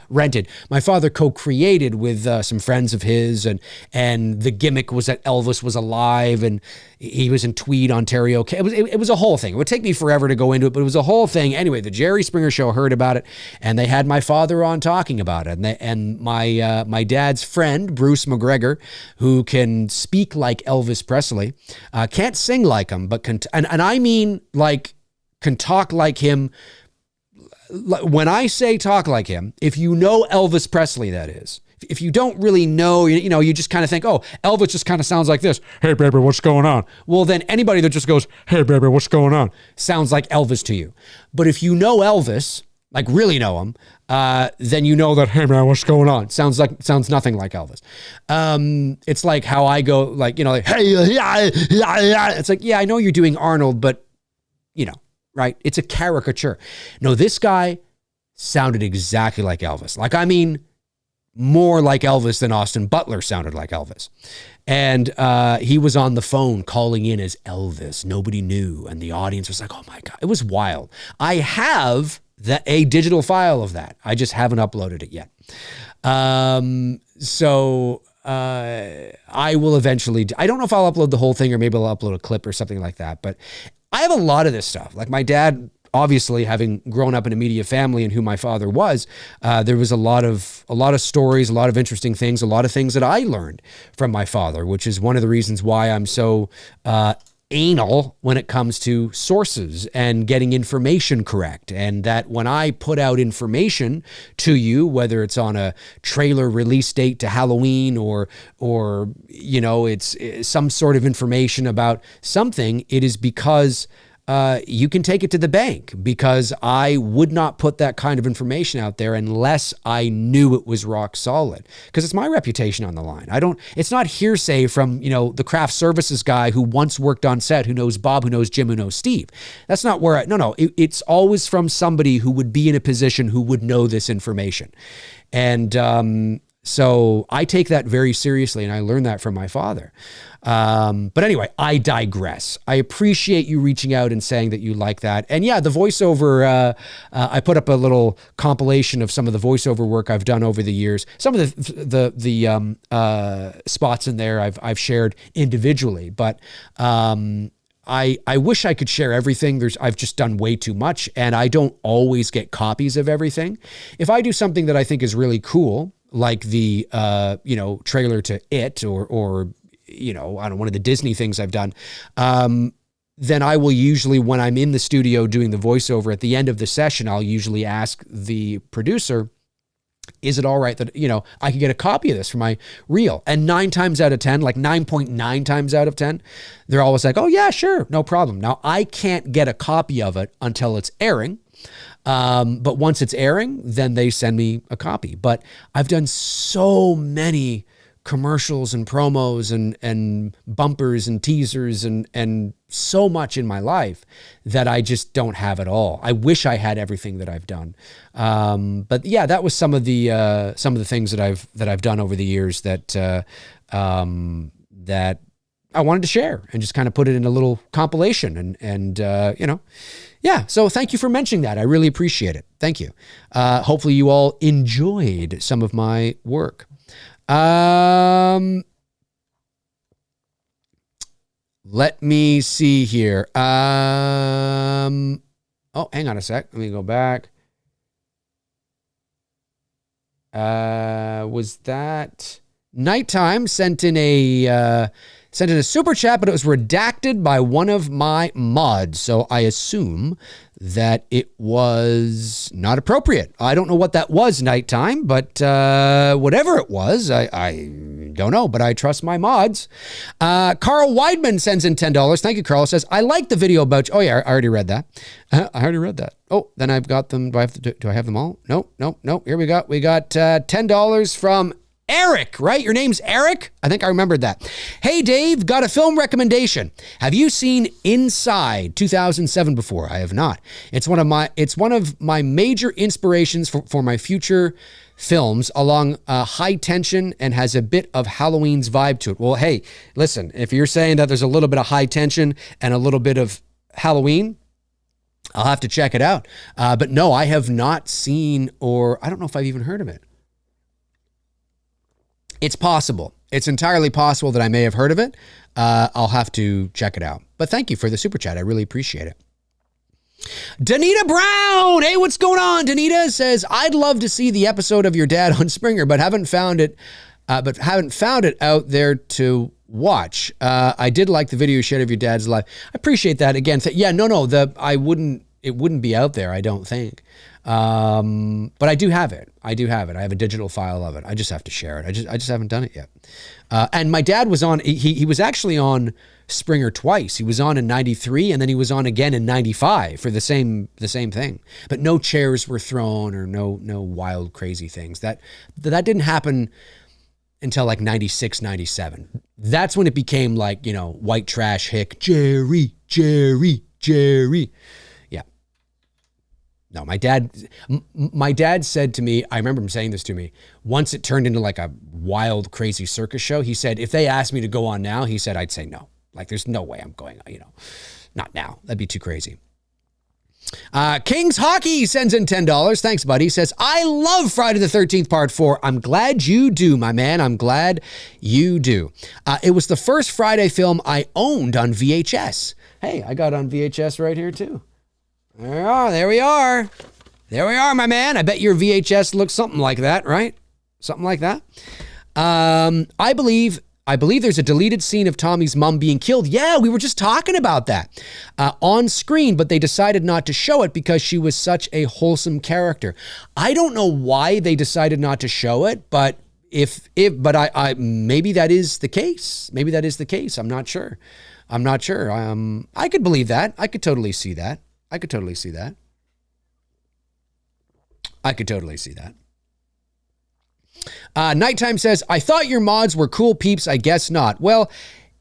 rented. My father co-created with some friends of his, and the gimmick was that Elvis was alive and he was in Tweed, Ontario. It was a whole thing. It would take me forever to go into it, but it was a whole thing. Anyway, the Jerry Springer Show heard about it, and they had my father on talking about it. And my dad's friend, Bruce McGregor, who can speak like Elvis Presley, can't sing like him, but can talk like him. When I say talk like him, if you know Elvis Presley, that is. If you don't really know, you just kind of think, oh, Elvis just kind of sounds like this. Hey, baby, what's going on? Well, then anybody that just goes, hey, baby, what's going on? Sounds like Elvis to you. But if you know Elvis, like really know him, then you know that, hey, man, what's going on? Sounds nothing like Elvis. It's like how I go, like, hey, yeah. It's like, yeah, I know you're doing Arnold, but, right? It's a caricature. No, this guy sounded exactly like Elvis. Like, I mean, more like Elvis than Austin Butler sounded like Elvis. And he was on the phone calling in as Elvis. Nobody knew. And the audience was like, oh my God, it was wild. I have a digital file of that. I just haven't uploaded it yet. So I will eventually, I don't know if I'll upload the whole thing or maybe I'll upload a clip or something like that. But I have a lot of this stuff. Like my dad, obviously having grown up in a media family and who my father was, there was a lot of stories, a lot of interesting things, a lot of things that I learned from my father, which is one of the reasons why I'm so anal when it comes to sources and getting information correct. And that when I put out information to you, whether it's on a trailer release date to Halloween or it's some sort of information about something, it is because you can take it to the bank, because I would not put that kind of information out there unless I knew it was rock solid, because it's my reputation on the line. It's not hearsay from, the craft services guy who once worked on set, who knows Bob, who knows Jim, who knows Steve. That's not where it's always from somebody who would be in a position who would know this information. And, so I take that very seriously, and I learned that from my father. But anyway, I digress. I appreciate you reaching out and saying that you like that. And yeah, the voiceover, I put up a little compilation of some of the voiceover work I've done over the years. Some of the spots in there I've shared individually, but I wish I could share everything. I've just done way too much, and I don't always get copies of everything. If I do something that I think is really cool, like the, trailer to It or I don't know, one of the Disney things I've done, then I will usually, when I'm in the studio doing the voiceover at the end of the session, I'll usually ask the producer, is it all right that, I could get a copy of this for my reel? And 9 times out of 10, like 9.9 times out of 10, they're always like, oh yeah, sure, no problem. Now I can't get a copy of it until it's airing. But once it's airing, then they send me a copy. But I've done so many commercials and promos and bumpers and teasers and so much in my life that I just don't have it all. I wish I had everything that I've done. But yeah, that was some of the things that I've done over the years that that I wanted to share and just kind of put it in a little compilation and yeah. So thank you for mentioning that. I really appreciate it. Thank you. Hopefully you all enjoyed some of my work. Let me see here. Oh, hang on a sec. Let me go back. Was that Nighttime sent in a super chat, but it was redacted by one of my mods. So I assume that it was not appropriate. I don't know what that was, Nighttime, but whatever it was, I don't know, but I trust my mods. Carl Weidman sends in $10. Thank you, Carl. Says, I like the video about you. Oh, yeah, I already read that. I already read that. Oh, then I've got them. Do I have them all? Nope. Here we got $10 from Eric, right? Your name's Eric? I think I remembered that. Hey, Dave, got a film recommendation. Have you seen Inside 2007 before? I have not. It's one of my major inspirations for my future films, along high tension and has a bit of Halloween's vibe to it. Well, hey, listen, if you're saying that there's a little bit of high tension and a little bit of Halloween, I'll have to check it out. But no, I have not seen, or I don't know if I've even heard of it. It's possible. It's entirely possible that I may have heard of it. I'll have to check it out. But thank you for the super chat. I really appreciate it. Danita Brown. Hey, what's going on? Danita says, I'd love to see the episode of your dad on Springer, but haven't found it out there to watch. I did like the video you shared of your dad's life. I appreciate that. Again, it wouldn't be out there, I don't think. But I do have it. I have a digital file of it. I just have to share it. I just haven't done it yet. And my dad was on, he was actually on Springer twice. He was on in 93 and then he was on again in 95 for the same thing. But no chairs were thrown or no wild, crazy things. That didn't happen until like 96, 97. That's when it became like, white trash hick, Jerry. No, my dad said to me, I remember him saying this to me, once it turned into like a wild, crazy circus show, he said, if they asked me to go on now, he said, I'd say no. Like, there's no way I'm going, not now. That'd be too crazy. Kings Hockey sends in $10. Thanks, buddy. He says, I love Friday the 13th Part 4. I'm glad you do, my man. I'm glad you do. It was the first Friday film I owned on VHS. Hey, I got on VHS right here too. There we are, my man. I bet your VHS looks something like that, right? Something like that. I believe there's a deleted scene of Tommy's mom being killed. Yeah, we were just talking about that on screen, but they decided not to show it because she was such a wholesome character. I don't know why they decided not to show it, but I maybe that is the case. Maybe that is the case. I'm not sure. I could believe that. I could totally see that. Nighttime says, I thought your mods were cool peeps. I guess not. Well,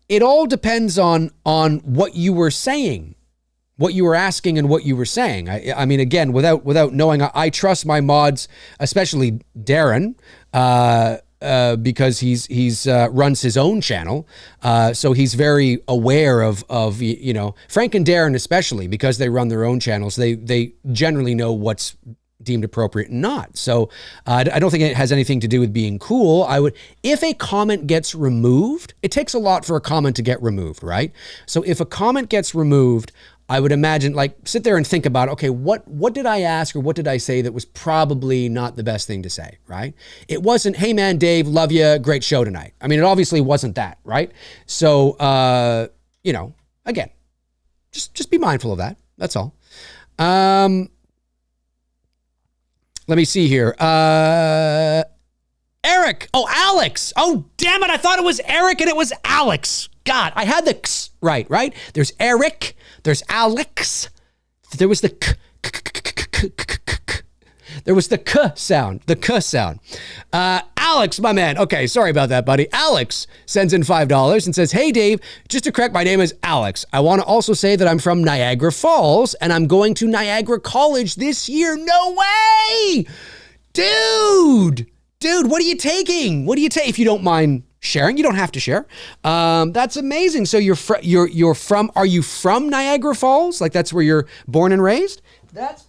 it all depends on what you were saying, what you were asking and what you were saying. I mean, again, without knowing, I trust my mods, especially Darren, because he's runs his own channel, so he's very aware of Frank and Darren especially, because they run their own channels. They generally know what's deemed appropriate and not. So I don't think it has anything to do with being cool. If a comment gets removed, it takes a lot for a comment to get removed, right? So if a comment gets removed, I would imagine, like, sit there and think about, okay, what did I ask or what did I say that was probably not the best thing to say, right? It wasn't, hey man, Dave, love you, great show tonight. I mean, it obviously wasn't that, right? So, again, Just be mindful of that. That's all. Let me see here. Eric. Oh, Alex. Oh, damn it. I thought it was Eric and it was Alex. God, I had the X right? There's Eric. There's Alex. There was the K. There was the K sound. The K sound. Alex, my man. Okay, sorry about that, buddy. Alex sends in $5 and says, hey, Dave, just to correct, my name is Alex. I want to also say that I'm from Niagara Falls and I'm going to Niagara College this year. No way! Dude, what are you taking? What do you take? If you don't mind sharing, you don't have to share. That's amazing. So you're from, are you from Niagara Falls? Like that's where you're born and raised? That's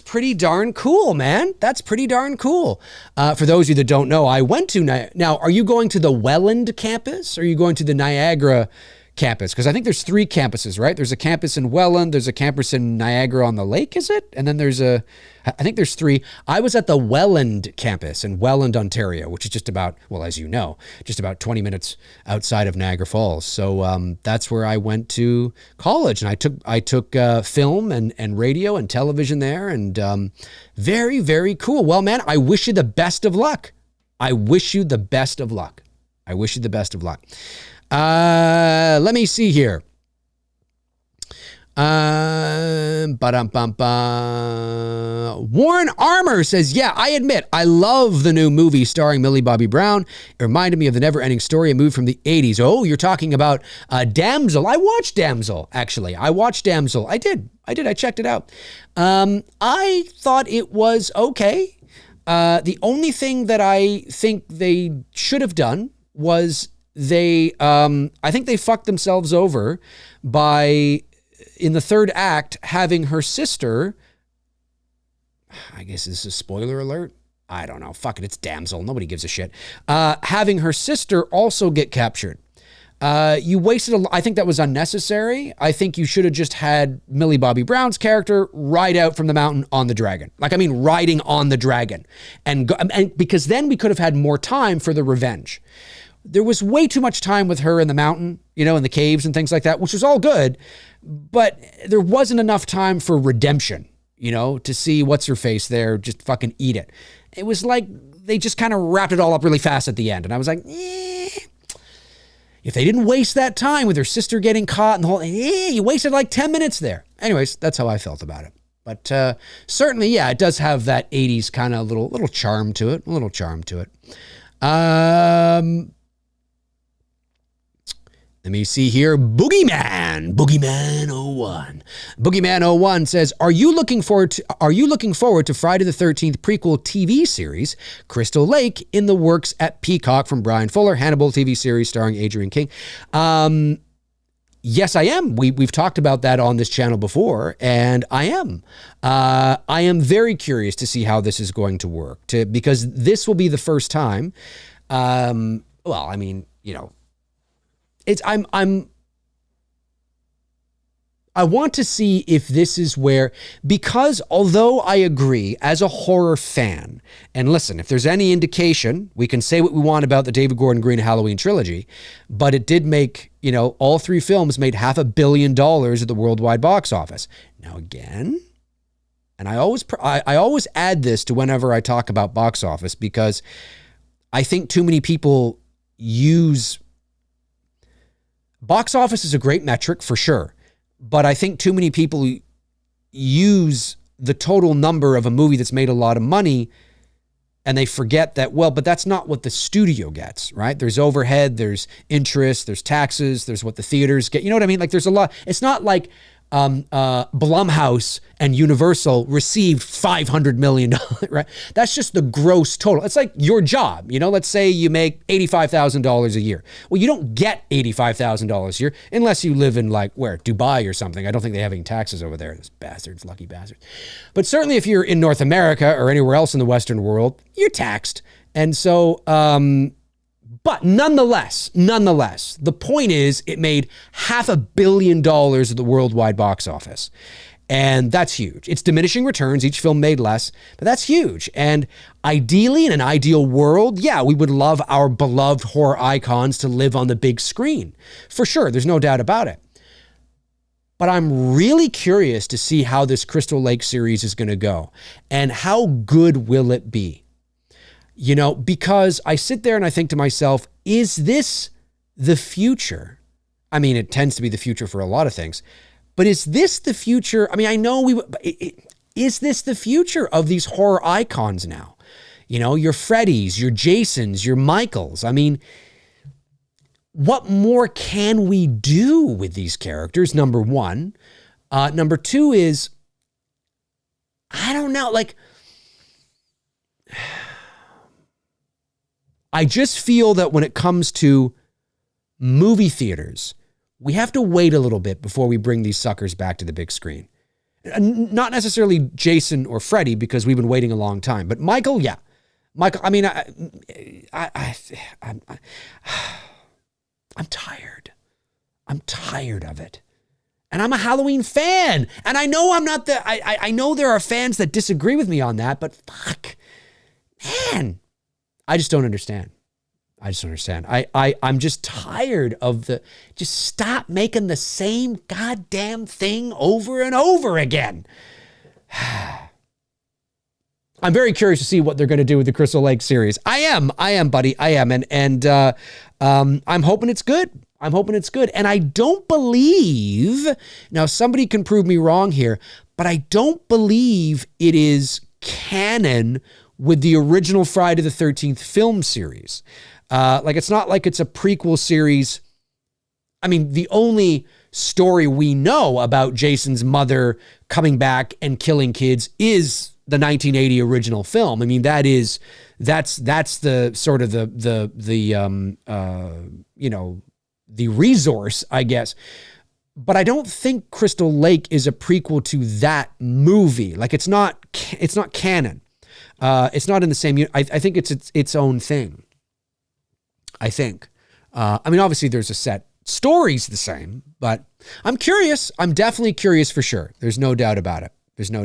pretty darn cool, man. That's pretty darn cool. For those of you that don't know, I went to now, are you going to the Welland campus or are you going to the Niagara campus? Because I think there's 3 campuses, right? There's a campus in Welland, there's a campus in Niagara on the Lake, is it? And then I think there's 3. I was at the Welland campus in Welland, Ontario, which is just about, well, as you know, just about 20 minutes outside of Niagara Falls. So that's where I went to college, and I took film and radio and television there, and very, very cool. Well, man, I wish you the best of luck. Let me see here. Warren Armour says, yeah, I admit I love the new movie starring Millie Bobby Brown. It reminded me of The Never Ending Story, a movie from the 80s. Oh, you're talking about Damsel. I watched Damsel, actually. I did. I checked it out. I thought it was okay. The only thing that I think they should have done was I think they fucked themselves over by, in the 3rd act, having her sister, I guess this is a spoiler alert. I don't know. Fuck it. It's Damsel. Nobody gives a shit. Having her sister also get captured. You wasted I think that was unnecessary. I think you should have just had Millie Bobby Brown's character ride out from the mountain on the dragon. Riding on the dragon. And because then we could have had more time for the revenge. There was way too much time with her in the mountain, in the caves and things like that, which was all good, but there wasn't enough time for redemption, to see what's her face there, just fucking eat it. It was like they just kind of wrapped it all up really fast at the end. And I was like, if they didn't waste that time with her sister getting caught and the whole, you wasted like 10 minutes there. Anyways, that's how I felt about it. But certainly, yeah, it does have that 80s kind of little charm to it, Let me see here. Boogeyman 01. Boogeyman 01 says, Are you looking forward to Friday the 13th prequel TV series, Crystal Lake, in the works at Peacock from Brian Fuller, Hannibal TV series starring Adrian King? Yes, I am. We've talked about that on this channel before, and I am. I am very curious to see how this is going to work, because this will be the first time. I want to see if this is where, because although I agree as a horror fan, and listen, if there's any indication, we can say what we want about the David Gordon Green Halloween trilogy, but it did make, all 3 films made $500 million at the worldwide box office. Now again, and I always add this to whenever I talk about box office, because I think too many people use box office is a great metric for sure, but I think too many people use the total number of a movie that's made a lot of money and they forget that, but that's not what the studio gets, right? There's overhead, there's interest, there's taxes, there's what the theaters get. You know what I mean? Like there's a lot. It's not like Blumhouse and Universal received $500 million, right? That's just the gross total. It's like your job, let's say you make $85,000 a year. Well, you don't get $85,000 a year unless you live in Dubai or something. I don't think they have any taxes over there. Those bastards, lucky bastards. But certainly if you're in North America or anywhere else in the Western world, you're taxed. And so, but nonetheless, the point is it made $500 million at the worldwide box office. And that's huge. It's diminishing returns. Each film made less, but that's huge. And ideally, in an ideal world, yeah, we would love our beloved horror icons to live on the big screen. For sure. There's no doubt about it. But I'm really curious to see how this Crystal Lake series is going to go and how good will it be? You know, because I sit there and I think to myself, is this the future? I mean, it tends to be the future for a lot of things, but is this the future? I mean, I know is this the future of these horror icons now? You know, your Freddys, your Jasons, your Michaels. I mean, what more can we do with these characters? Number one. Number two is, I don't know, like, I just feel that when it comes to movie theaters, we have to wait a little bit before we bring these suckers back to the big screen. Not necessarily Jason or Freddy, because we've been waiting a long time, but Michael, yeah. Michael, I mean, I'm tired. I'm tired of it. And I'm a Halloween fan. And I know I'm not I know there are fans that disagree with me on that, but fuck, man, I just don't understand. I just don't understand. I'm just tired of just stop making the same goddamn thing over and over again. I'm very curious to see what they're going to do with the Crystal Lake series. I am, buddy. I am. And I'm hoping it's good. I'm hoping it's good. And I don't believe, now somebody can prove me wrong here, but I don't believe it is canon with the original Friday the 13th film series. Like, it's not like it's a prequel series. I mean, the only story we know about Jason's mother coming back and killing kids is the 1980 original film. I mean, that's the sort of the resource, I guess. But I don't think Crystal Lake is a prequel to that movie. Like, it's not canon. It's not in the same. I think it's its own thing. I think. I mean, obviously there's a set story's the same, but I'm curious. I'm definitely curious for sure. There's no doubt about it. No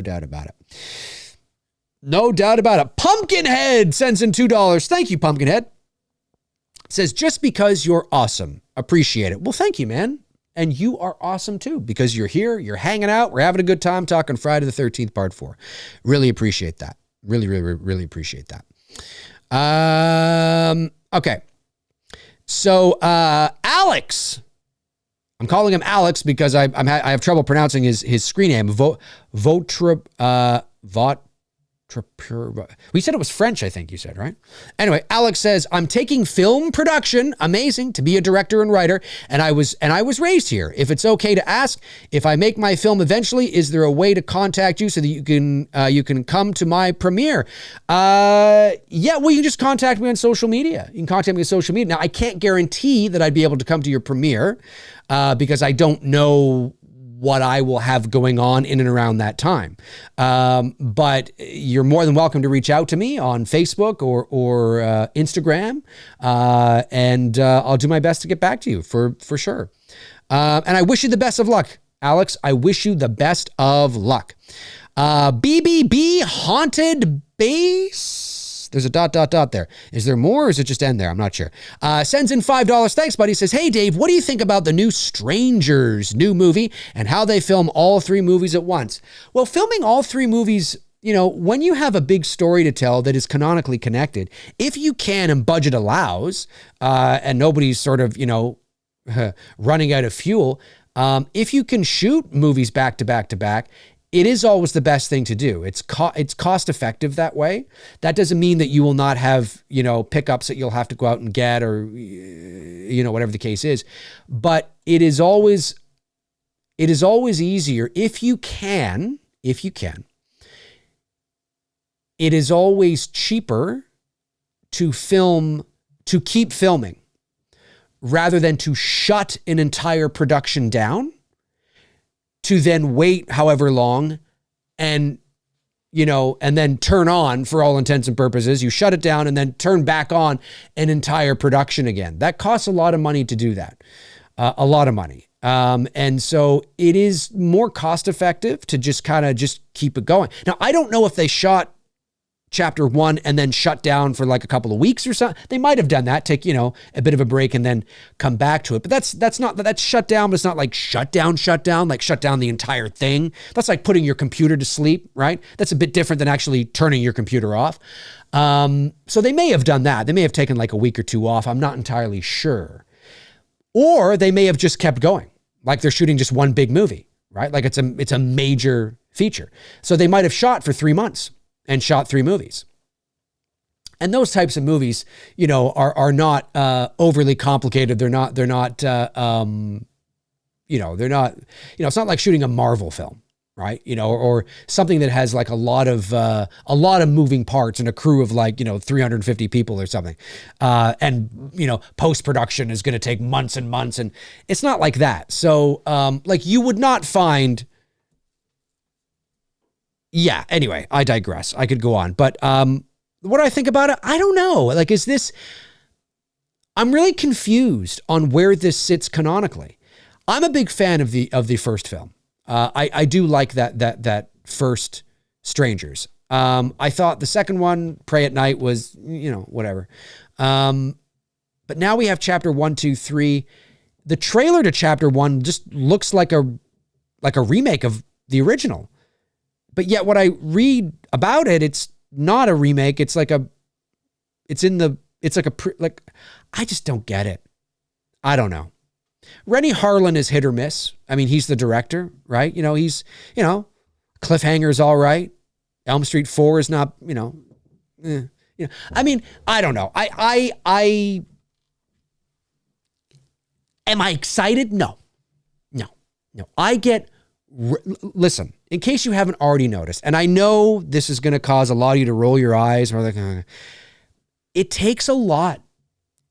doubt about it. Pumpkinhead sends in $2. Thank you, Pumpkinhead. Says, just because you're awesome. Appreciate it. Well, thank you, man. And you are awesome too, because you're here, you're hanging out, we're having a good time talking Friday the 13th, part 4. Really appreciate that. Really, really, really appreciate that. Okay. So, Alex, I'm calling him Alex because I have trouble pronouncing his screen name. We said it was French, I think you said, right? Anyway, Alex says, I'm taking film production, amazing, to be a director and writer, and I was raised here. If it's okay to ask, if I make my film eventually, is there a way to contact you so that you can come to my premiere? Yeah, well, you can just contact me on social media. You can contact me on social media. Now, I can't guarantee that I'd be able to come to your premiere because I don't know what I will have going on in and around that time. But you're more than welcome to reach out to me on Facebook or Instagram. And I'll do my best to get back to you for sure. And I wish you the best of luck, Alex. I wish you the best of luck. BBB Haunted Base. There's a ... there. Is there more or is it just end there? I'm not sure. Sends in $5. Thanks, buddy. Says, hey, Dave, what do you think about the new Strangers new movie and how they film all 3 movies at once? Well, filming all 3 movies, you know, when you have a big story to tell that is canonically connected, if you can and budget allows, and nobody's sort of, you know, running out of fuel, if you can shoot movies back to back to back, it is always the best thing to do. It's cost effective that way. That doesn't mean that you will not have, you know, pickups that you'll have to go out and get or, you know, whatever the case is. But it is always easier if you can. It is always cheaper to keep filming rather than to shut an entire production down, to then wait however long and, you know, and then turn on, for all intents and purposes, you shut it down and then turn back on an entire production again. That costs a lot of money to do that. A lot of money. And so it is more cost effective to just kind of just keep it going. Now, I don't know if they shot chapter 1 and then shut down for like a couple of weeks or something. They might have done that, take, you know, a bit of a break and then come back to it. But that's shut down, but it's not like shut down, like shut down the entire thing. That's like putting your computer to sleep, right? That's a bit different than actually turning your computer off. So they may have done that. They may have taken like a week or two off. I'm not entirely sure. Or they may have just kept going. Like they're shooting just one big movie, right? Like it's a major feature. So they might have shot for 3 months and shot 3 movies. And those types of movies, you know, are not overly complicated. They're not, it's not like shooting a Marvel film, right? You know, or something that has like a lot of moving parts and a crew of like, you know, 350 people or something. And, you know, post-production is going to take months and months, and it's not like that. So, like you would not find, yeah, anyway, I digress. I could go on, but, what do I think about it? I don't know. Like, I'm really confused on where this sits canonically. I'm a big fan of the first film. I do like that first Strangers. I thought the second one, Pray at Night, was, you know, whatever. But now we have chapter 1, 2, 3. The trailer to chapter 1 just looks like a remake of the original. But yet what I read about it, it's not a remake. It's like I just don't get it. I don't know. Rennie Harlan is hit or miss. I mean, he's the director, right? You know, Cliffhanger's all right. Elm Street 4 is not, you know, I mean, I don't know. Am I excited? No. Listen, in case you haven't already noticed, and I know this is going to cause a lot of you to roll your eyes, or like, it takes a lot.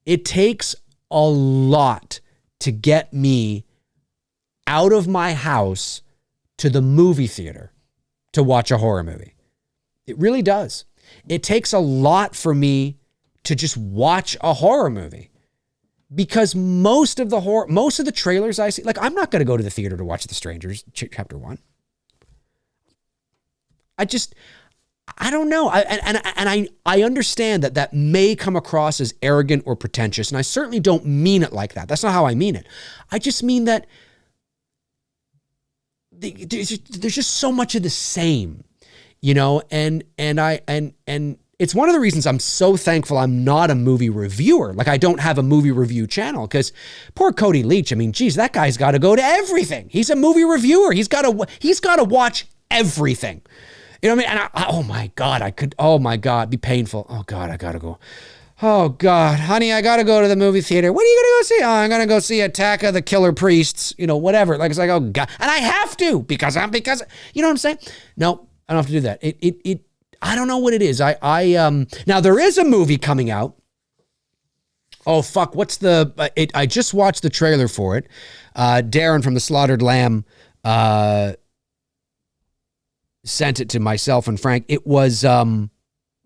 It takes a lot to get me out of my house to the movie theater to watch a horror movie. It really does. It takes a lot for me to just watch a horror movie. Because most of the trailers I see, like, I'm not going to go to the theater to watch The Strangers, chapter 1. I don't know. I understand that may come across as arrogant or pretentious, and I certainly don't mean it like that. That's not how I mean it. I just mean that there's just so much of the same, you know, and it's one of the reasons I'm so thankful I'm not a movie reviewer. Like, I don't have a movie review channel, because poor Cody Leach, I mean, geez, that guy's got to go to everything. He's a movie reviewer. He's got to watch everything. You know what I mean? And oh my God, it'd be painful. Oh God, I got to go. Oh God, honey, I got to go to the movie theater. What are you going to go see? Oh, I'm going to go see Attack of the Killer Priests, you know, whatever. Like, it's like, oh God. And I have to, because you know what I'm saying? No, I don't have to do that. I don't know what it is. Now there is a movie coming out. Oh fuck, I just watched the trailer for it. Darren from the Slaughtered Lamb sent it to myself and Frank. It was,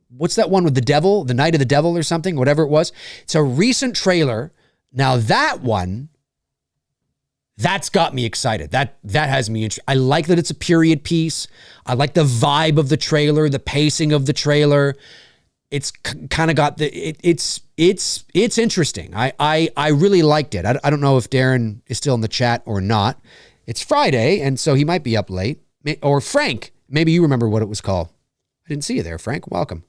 what's that one with the devil? The Night of the Devil or something, whatever it was. It's a recent trailer. Now that one, that's got me excited. That has me interested. I like that it's a period piece. I like the vibe of the trailer, the pacing of the trailer. It's kind of got it's interesting. I really liked it. I don't know if Darren is still in the chat or not. It's Friday, and so he might be up late. Or Frank, maybe you remember what it was called. I didn't see you there, Frank. Welcome.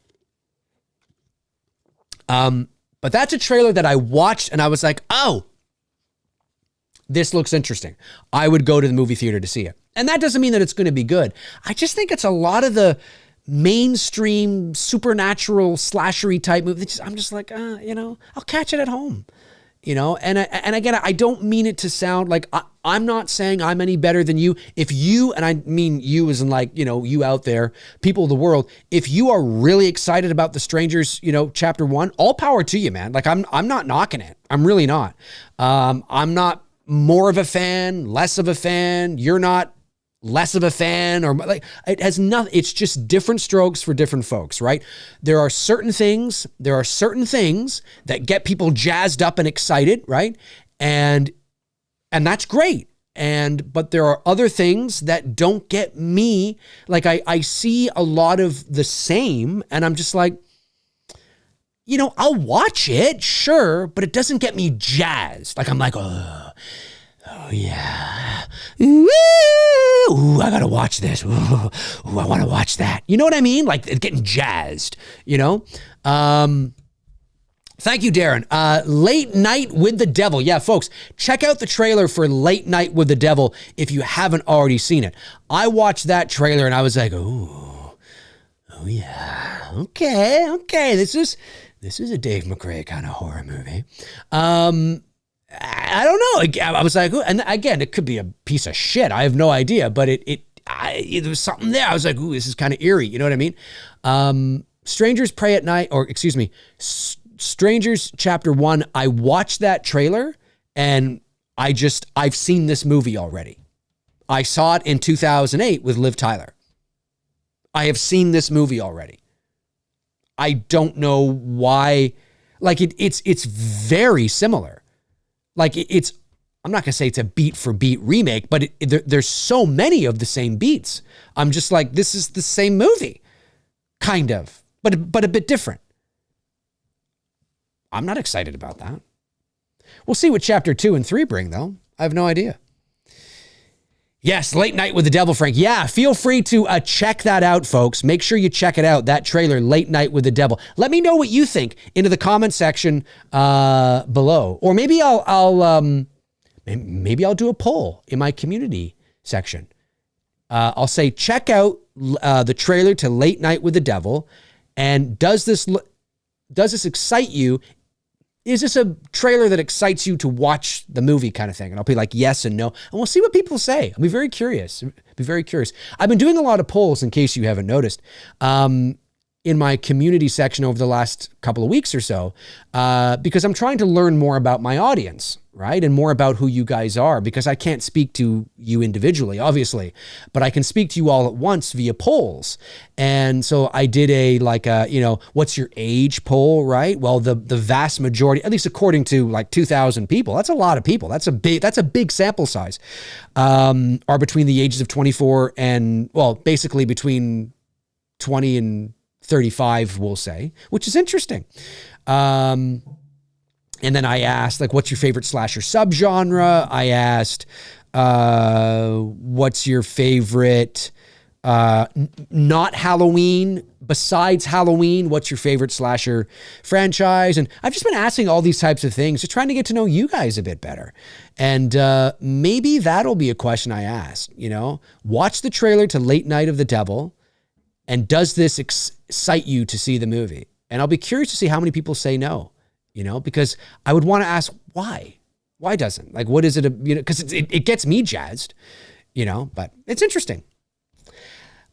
But that's a trailer that I watched and I was like, oh, this looks interesting. I would go to the movie theater to see it. And that doesn't mean that it's going to be good. I just think it's a lot of the mainstream supernatural slashery type movies. I'm just like, you know, I'll catch it at home. You know, and again, I don't mean it to sound like I'm not saying I'm any better than you. If you, and I mean you as in like, you know, you out there, people of the world, if you are really excited about The Strangers, you know, chapter 1, all power to you, man. Like I'm not knocking it. I'm really not. I'm not more of a fan, less of a fan. You're not less of a fan, or like, it has nothing. It's just different strokes for different folks, right? There are certain things that get people jazzed up and excited, right? And that's great. But there are other things that don't get me. Like I see a lot of the same, and I'm just like, I'll watch it, sure, but it doesn't get me jazzed. Like I'm like, oh yeah, ooh, I gotta watch this. Ooh, I want to watch that. You know what I mean? Like getting jazzed. Thank you, Darren. Late Night with the Devil. Yeah, folks, check out the trailer for Late Night with the Devil if you haven't already seen it. I watched that trailer and I was like, oh yeah, okay. This is a Dave McRae kind of horror movie. I don't know. I was like, and again, it could be a piece of shit. I have no idea, but there was something there. I was like, ooh, this is kind of eerie. You know what I mean? Strangers Pray at Night, or excuse me, Strangers Chapter 1, I watched that trailer and I've seen this movie already. I saw it in 2008 with Liv Tyler. I have seen this movie already. I don't know why. Like it's very similar. Like I'm not going to say it's a beat for beat remake, but there's so many of the same beats. I'm just like, this is the same movie, kind of, but a bit different. I'm not excited about that. We'll see what chapter 2 and 3 bring, though. I have no idea. Yes, Late Night with the Devil, Frank. Yeah, feel free to check that out, folks. Make sure you check it out, that trailer, Late Night with the Devil. Let me know what you think into the comment section below. Or maybe maybe I'll do a poll in my community section. I'll say, check out the trailer to Late Night with the Devil. And does this excite you? Is this a trailer that excites you to watch the movie kind of thing? And I'll be like, yes and no. And we'll see what people say. I'll be very curious. I've been doing a lot of polls, in case you haven't noticed, in my community section over the last couple of weeks or so, because I'm trying to learn more about my audience, right? And more about who you guys are, because I can't speak to you individually, obviously, but I can speak to you all at once via polls. And so I did what's your age poll, right? Well, the vast majority, at least according to like 2,000 people, that's a lot of people. That's a big sample size, are between the ages of 24 and, well, basically between 20 and 35, we'll say, which is interesting. And then I asked, like, what's your favorite slasher subgenre? I asked, what's your favorite, not Halloween, besides Halloween, what's your favorite slasher franchise? And I've just been asking all these types of things, just trying to get to know you guys a bit better. And maybe that'll be a question I ask, watch the trailer to Late Night of the Devil. And does this excite you to see the movie? And I'll be curious to see how many people say no, because I would want to ask why. Why doesn't? Like, what is it? Because it gets me jazzed, but it's interesting.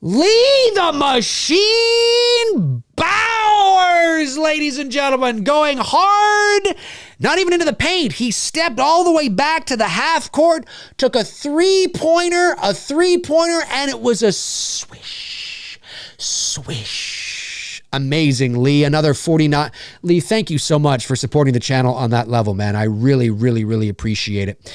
Lee the Machine Bowers, ladies and gentlemen, going hard, not even into the paint. He stepped all the way back to the half court, took a three-pointer, and it was a swish. Amazing, Lee. Another 49. Lee, thank you so much for supporting the channel on that level, man. I really, really, really appreciate it.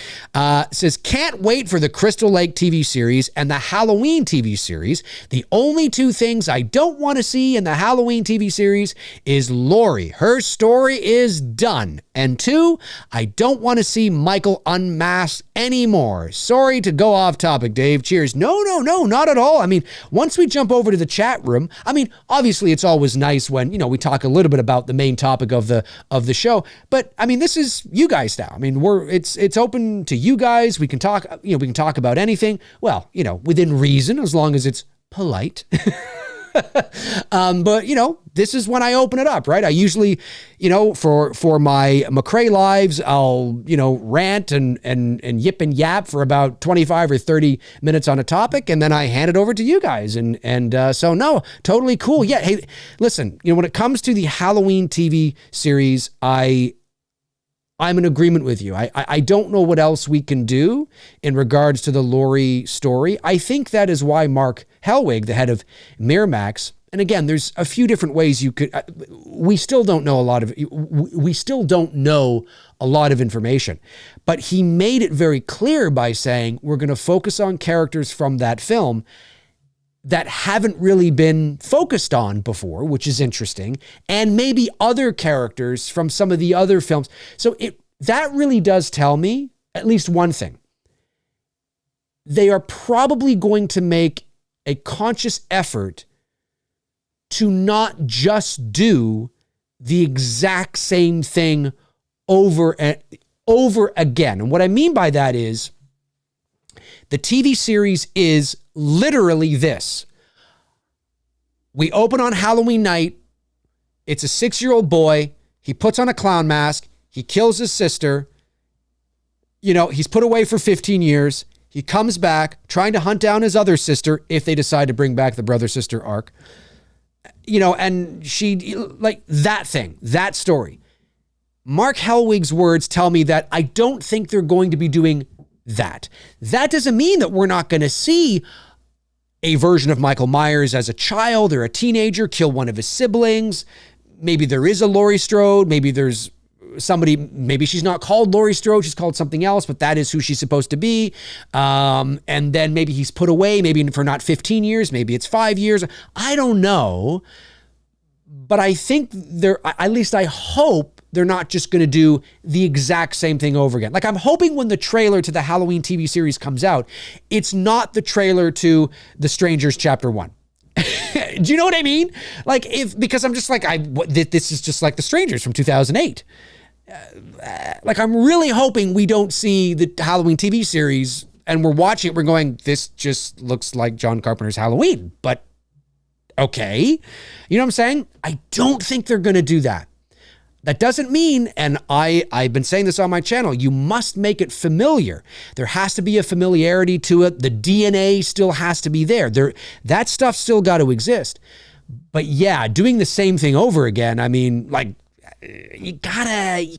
Says, can't wait for the Crystal Lake TV series and the Halloween TV series. The only two things I don't want to see in the Halloween TV series is Lori. Her story is done. And two, I don't want to see Michael unmasked anymore. Sorry to go off topic, Dave. Cheers. No, not at all. I mean, once we jump over to the chat room, obviously it's always nice when, we talk a little bit about the main topic of the show, but this is you guys now. It's open to you guys. We can talk, we can talk about anything. Well, within reason, as long as it's polite. But this is when I open it up, right? I usually, for my McRae lives, I'll, rant and yip and yap for about 25 or 30 minutes on a topic. And then I hand it over to you guys. So no, totally cool. Yeah. Hey, listen, when it comes to the Halloween TV series, I'm in agreement with you. I don't know what else we can do in regards to the Lori story. I think that is why Mark Helwig, the head of Miramax, and again, there's a few different ways you could, we still don't know a lot of information, but he made it very clear by saying, we're going to focus on characters from that film that haven't really been focused on before, which is interesting, and maybe other characters from some of the other films. So that really does tell me at least one thing. They are probably going to make a conscious effort to not just do the exact same thing over and over again. And what I mean by that is the TV series is literally this. We open on Halloween night. It's a 6-year-old boy. He puts on a clown mask. He kills his sister. He's put away for 15 years. He comes back trying to hunt down his other sister if they decide to bring back the brother-sister arc. And she, like that thing, that story. Mark Helwig's words tell me that I don't think they're going to be doing that. That doesn't mean that we're not going to see a version of Michael Myers as a child or a teenager kill one of his siblings. Maybe there is a Laurie Strode. Maybe there's somebody, maybe she's not called Laurie Strode, she's called something else, but that is who she's supposed to be. And then maybe he's put away, maybe for not 15 years, maybe it's 5 years. I don't know. But I think at least I hope they're not just going to do the exact same thing over again. Like, I'm hoping when the trailer to the Halloween TV series comes out, it's not the trailer to The Strangers Chapter 1. Do you know what I mean? Like, because I'm just like, this is just like The Strangers from 2008. Like, I'm really hoping we don't see the Halloween TV series and we're watching it, we're going, this just looks like John Carpenter's Halloween, but okay. You know what I'm saying? I don't think they're going to do that. That doesn't mean, and I've been saying this on my channel, you must make it familiar. There has to be a familiarity to it. The DNA still has to be there. That stuff still got to exist. But yeah, doing the same thing over again, I mean, like, you gotta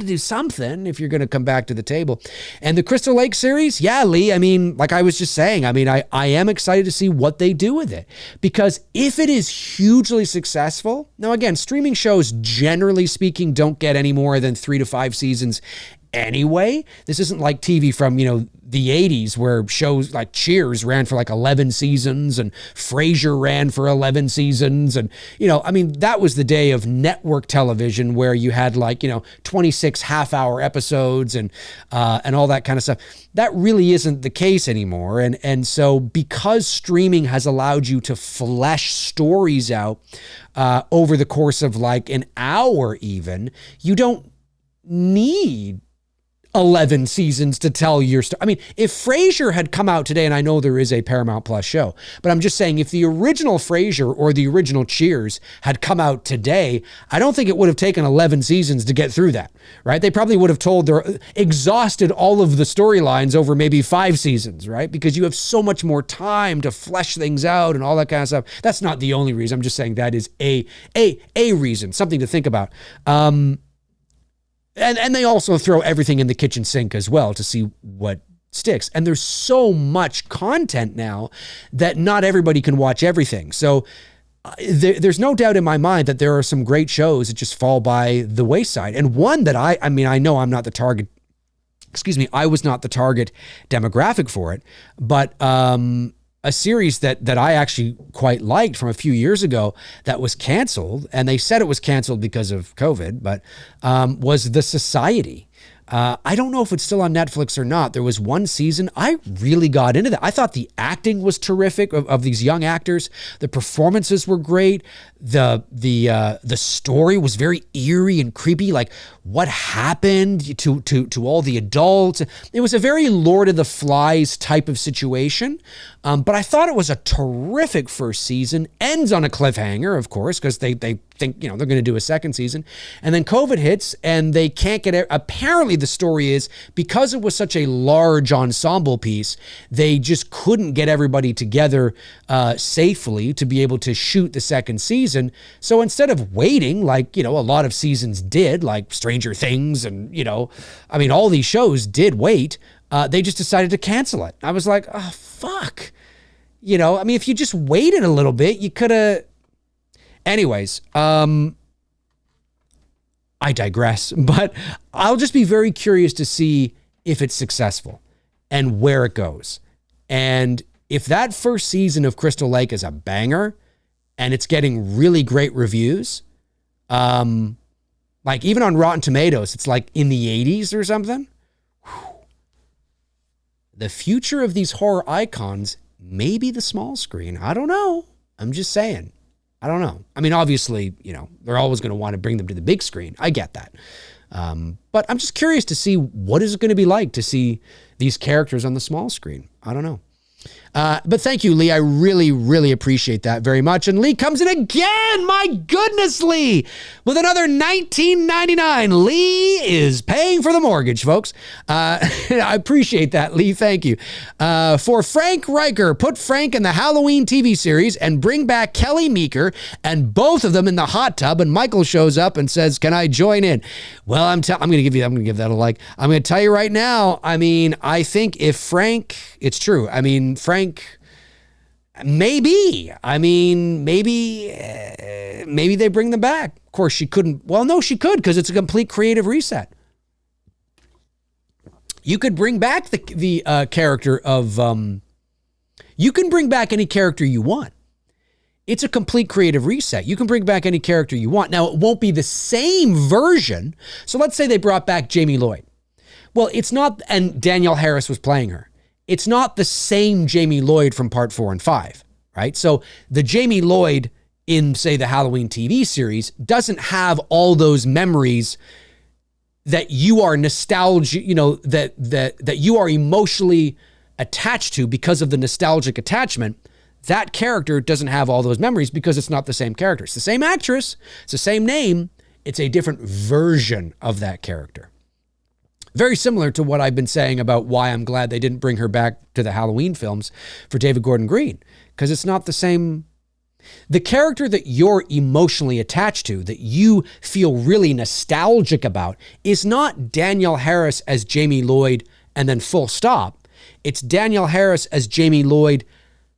do something if you're going to come back to the table. And the Crystal Lake series, yeah, Lee, I mean, like I was just saying, I mean, I am excited to see what they do with it, because if it is hugely successful, now again, streaming shows, generally speaking, don't get any more than 3 to 5 seasons anyway. This isn't like TV from, the 80s where shows like Cheers ran for like 11 seasons and Frasier ran for 11 seasons. And, I mean, that was the day of network television where you had like, 26 half-hour episodes and all that kind of stuff. That really isn't the case anymore. And so because streaming has allowed you to flesh stories out over the course of like an hour even, you don't need 11 seasons to tell your story. I mean, if Frasier had come out today, and I know there is a Paramount Plus show, but I'm just saying if the original Frasier or the original Cheers had come out today, I don't think it would have taken 11 seasons to get through that, right? They probably would have exhausted all of the storylines over maybe 5 seasons, right? Because you have so much more time to flesh things out and all that kind of stuff. That's not the only reason. I'm just saying that is a reason, something to think about. And they also throw everything in the kitchen sink as well to see what sticks. And there's so much content now that not everybody can watch everything. So there's no doubt in my mind that there are some great shows that just fall by the wayside. And one that I know I'm not the target, I was not the target demographic for it, but a series that I actually quite liked from a few years ago that was canceled, and they said it was canceled because of COVID, but was The Society. I don't know if it's still on Netflix or not. There was one season. I really got into that. I thought the acting was terrific of these young actors. The performances were great. The story was very eerie and creepy. Like, what happened to all the adults? It was a very Lord of the Flies type of situation. But I thought it was a terrific first season. Ends on a cliffhanger, of course, because they think, they're going to do a second season. And then COVID hits and they can't get it. Apparently the story is because it was such a large ensemble piece, they just couldn't get everybody together safely to be able to shoot the second season. So instead of waiting, like, a lot of seasons did, like Stranger Things and, all these shows did wait, they just decided to cancel it. I was like, oh, fuck. I mean, if you just waited a little bit, you could have. Anyways, I digress, but I'll just be very curious to see if it's successful and where it goes. And if that first season of Crystal Lake is a banger and it's getting really great reviews, like even on Rotten Tomatoes, it's like in the 80s or something. Whew. The future of these horror icons may be the small screen. I don't know. I'm just saying. I don't know. I mean, obviously, they're always going to want to bring them to the big screen. I get that. But I'm just curious to see what is it going to be like to see these characters on the small screen. I don't know. But thank you, Lee. I really, really appreciate that very much. And Lee comes in again. My goodness, Lee, with another $19.99. Lee is paying for the mortgage, folks. I appreciate that, Lee. Thank you. For Frank Riker, put Frank in the Halloween TV series and bring back Kelly Meeker and both of them in the hot tub. And Michael shows up and says, "Can I join in?" Well, I'm going to give that a like. I'm going to tell you right now. I mean, I think if Frank, it's true. I mean, Frank. Maybe they bring them back. Of course, she couldn't. Well, no, she could because it's a complete creative reset. You could bring back the character of. You can bring back any character you want. It's a complete creative reset. You can bring back any character you want. Now, it won't be the same version. So let's say they brought back Jamie Lloyd. Well, it's not, and Danielle Harris was playing her. It's not the same Jamie Lloyd from part 4 and 5, right? So the Jamie Lloyd in, say, the Halloween TV series doesn't have all those memories that you are nostalgic, that you are emotionally attached to because of the nostalgic attachment. That character doesn't have all those memories because it's not the same character. It's the same actress. It's the same name. It's a different version of that character. Very similar to what I've been saying about why I'm glad they didn't bring her back to the Halloween films for David Gordon Green, because it's not the same. The character that you're emotionally attached to, that you feel really nostalgic about, is not Danielle Harris as Jamie Lloyd and then full stop. It's Danielle Harris as Jamie Lloyd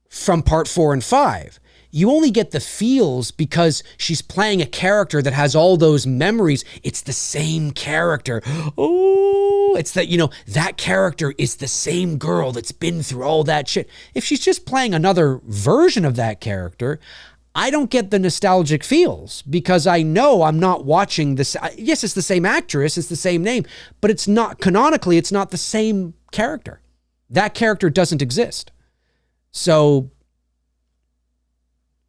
from part 4 and 5. You only get the feels because she's playing a character that has all those memories. It's the same character. Oh, it's that, that character is the same girl that's been through all that shit. If she's just playing another version of that character, I don't get the nostalgic feels because I know I'm not watching this. Yes, it's the same actress, it's the same name, but it's not, canonically, it's not the same character. That character doesn't exist. So,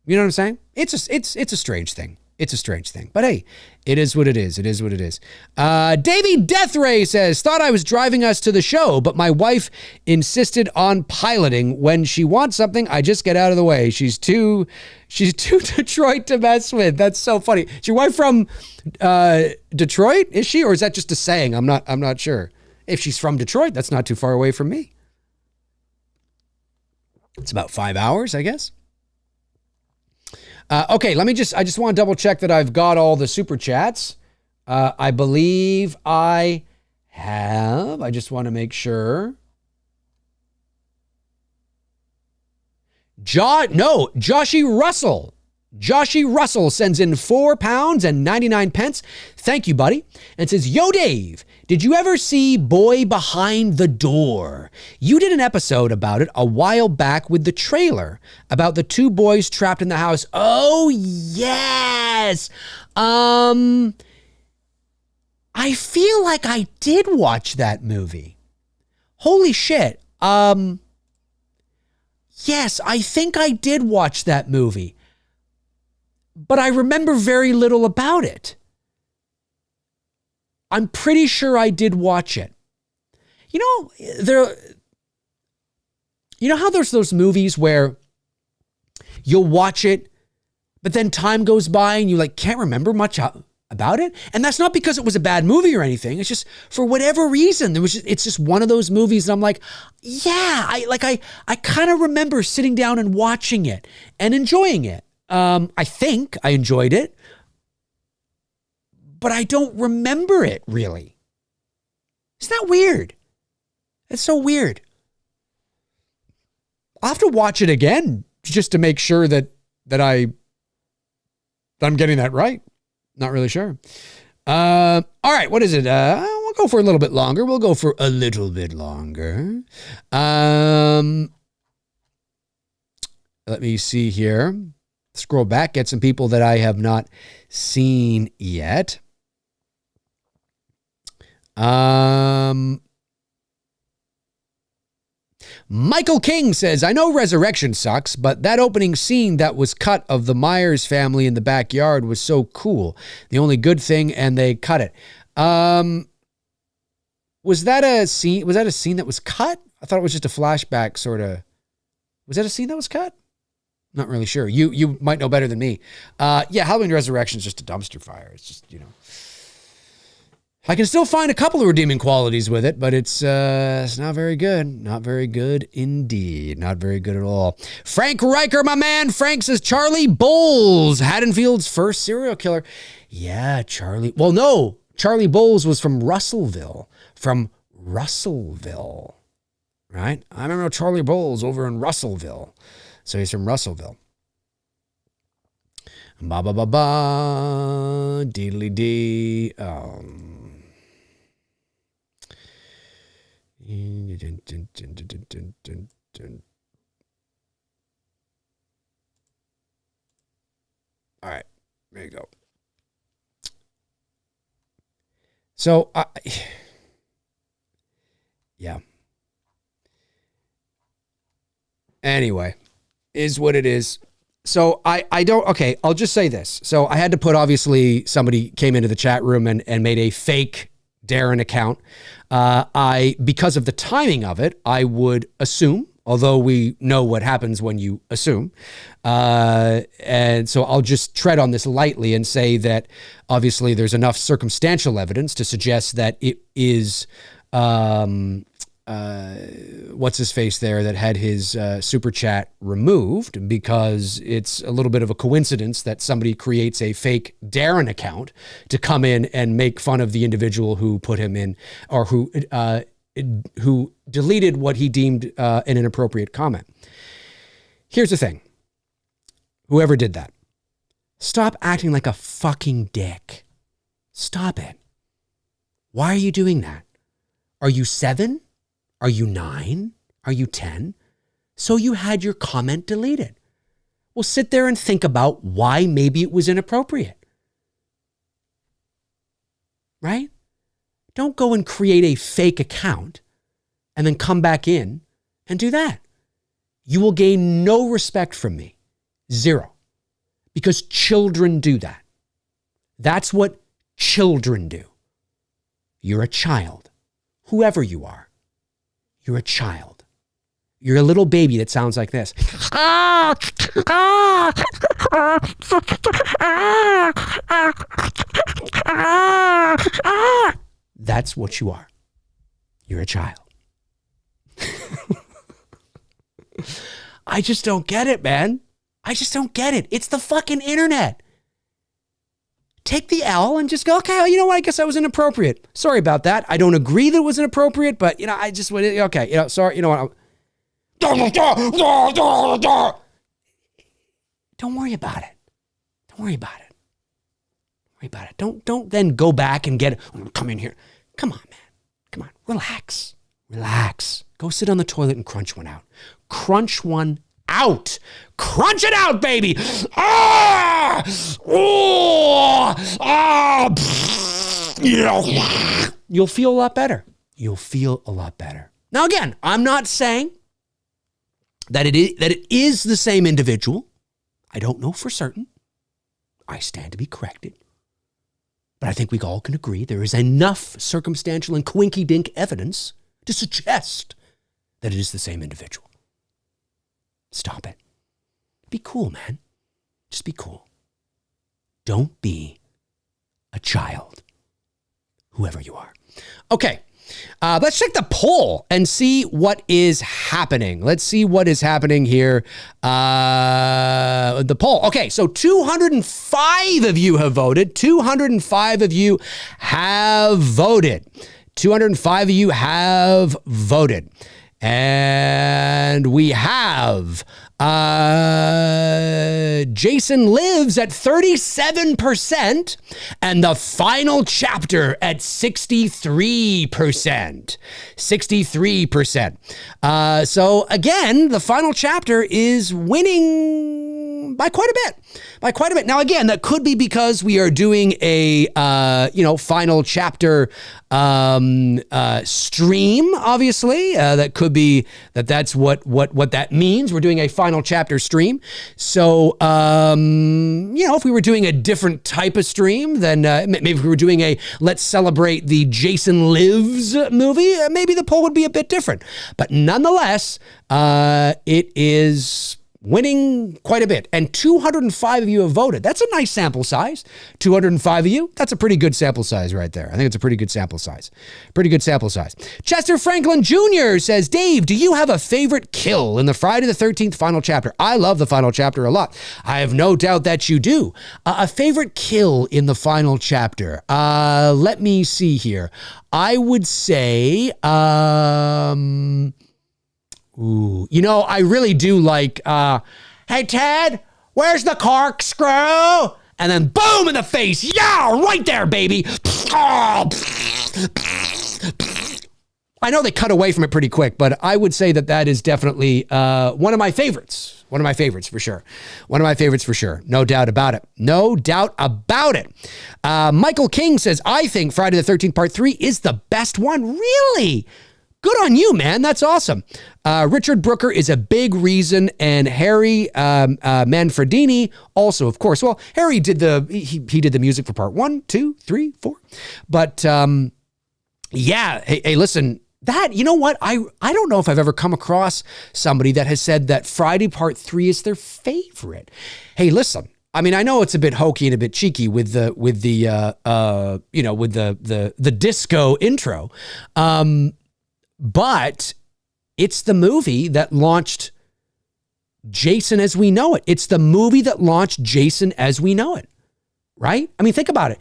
you know what I'm saying? It's a strange thing. It's a strange thing. But hey, it is what it is. It is what it is. Davey Deathray says, thought I was driving us to the show, but my wife insisted on piloting. When she wants something, I just get out of the way. She's too Detroit to mess with. That's so funny. Is your wife from Detroit? Is she? Or is that just a saying? I'm not sure. If she's from Detroit, that's not too far away from me. It's about 5 hours, I guess. Okay, I just want to double check that I've got all the super chats. I believe I have. I just want to make sure. Joshy Russell. Joshy Russell sends in £4.99. Thank you, buddy. And says, yo, Dave, did you ever see Boy Behind the Door? You did an episode about it a while back with the trailer about the two boys trapped in the house. Oh, yes. I feel like I did watch that movie. Holy shit. Yes, I think I did watch that movie. But I remember very little about it. I'm pretty sure I did watch it. You know how there's those movies where you'll watch it, but then time goes by and you can't remember much about it? And that's not because it was a bad movie or anything. It's just for whatever reason, it's just one of those movies that I'm like, yeah, I kind of remember sitting down and watching it and enjoying it. I think I enjoyed it, but I don't remember it really. Isn't that weird? It's so weird. I'll have to watch it again just to make sure that I'm getting that right. Not really sure. All right, what is it? We'll go for a little bit longer. Let me see here. Scroll back, get some people that I have not seen yet. Michael King says, I know Resurrection sucks, but that opening scene that was cut of the Myers family in the backyard was so cool. The only good thing, and they cut it. Was that a scene that was cut? I thought it was just a flashback sort of. Was that a scene that was cut? Not really sure. You might know better than me. Yeah, Halloween Resurrection is just a dumpster fire. It's just, I can still find a couple of redeeming qualities with it, but it's not very good. Not very good indeed. Not very good at all. Frank Riker, my man. Frank says Charlie Bowles, Haddonfield's first serial killer. Yeah, Charlie. Well, no. Charlie Bowles was from Russellville. Right? I remember Charlie Bowles over in Russellville. So he's from Russellville. Ba ba ba ba. Deedly dee. All right, there you go. So, yeah. Anyway, is what it is. So okay, I'll just say this. So I had to put, obviously, somebody came into the chat room and made a fake Darren account. Because of the timing of it, I would assume, although we know what happens when you assume. And so I'll just tread on this lightly and say that obviously there's enough circumstantial evidence to suggest that it is, what's his face there that had his super chat removed, because it's a little bit of a coincidence that somebody creates a fake Darren account to come in and make fun of the individual who put him in, or who deleted what he deemed an inappropriate comment. Here's the thing. Whoever did that, stop acting like a fucking dick. Stop it. Why are you doing that? Are you 7? Are you 9? Are you 10? So you had your comment deleted. Well, sit there and think about why maybe it was inappropriate. Right? Don't go and create a fake account and then come back in and do that. You will gain no respect from me. 0. Because children do that. That's what children do. You're a child. Whoever you are. You're a child. You're a little baby that sounds like this. That's what you are. You're a child. I just don't get it, man. I just don't get it. It's the fucking internet. Take the L and just go, okay, you know what? I guess that was inappropriate. Sorry about that. I don't agree that it was inappropriate, but, I just went, okay, sorry, you know what? Don't worry about it. Don't worry about it. Don't worry about it. Don't then go back and get, come in here. Come on, man. Come on. Relax. Go sit on the toilet and crunch one out. Crunch one out. Crunch it out, baby. Ah! Oh! Ah! You'll feel a lot better. Now, again, I'm not saying that it is the same individual. I don't know for certain. I stand to be corrected. But I think we all can agree there is enough circumstantial and coinky-dink evidence to suggest that it is the same individual. Stop it. Be cool, man. Just be cool. Don't be a child, whoever you are. Okay, let's check the poll and see what is happening. Let's see what is happening here. The poll. Okay, so 205 of you have voted. 205 of you have voted. 205 of you have voted. And we have Jason Lives at 37% and the final chapter at 63%. 63%. So again, the final chapter is winning by quite a bit. By quite a bit. Now, again, that could be because we are doing a, final chapter stream, obviously. That could be that's what that means. We're doing a final chapter stream. So, if we were doing a different type of stream, then maybe if we were doing a Let's Celebrate the Jason Lives movie, maybe the poll would be a bit different. But nonetheless, it is winning quite a bit. And 205 of you have voted. That's a nice sample size. 205 of you, that's a pretty good sample size right there. I think it's a pretty good sample size. Pretty good sample size. Chester Franklin Jr. says, Dave, do you have a favorite kill in the Friday the 13th final chapter? I love the final chapter a lot. I have no doubt that you do. A favorite kill in the final chapter. Let me see here. I would say, I really do like, hey, Ted, where's the corkscrew? And then boom in the face. Yeah, right there, baby. I know they cut away from it pretty quick, but I would say that is definitely one of my favorites. One of my favorites for sure. One of my favorites for sure. No doubt about it. No doubt about it. Michael King says, I think Friday the 13th Part 3 is the best one. Really? Good on you, man. That's awesome. Richard Brooker is a big reason, and Harry Manfredini also, of course. Well, Harry did he did the music for part 1, 2, 3, 4. But yeah, hey, listen, that, you know what? I don't know if I've ever come across somebody that has said that Friday Part 3 is their favorite. Hey, listen. I mean, I know it's a bit hokey and a bit cheeky with the disco intro. But it's the movie that launched Jason as we know it. It's the movie that launched Jason as we know it, right? I mean, think about it.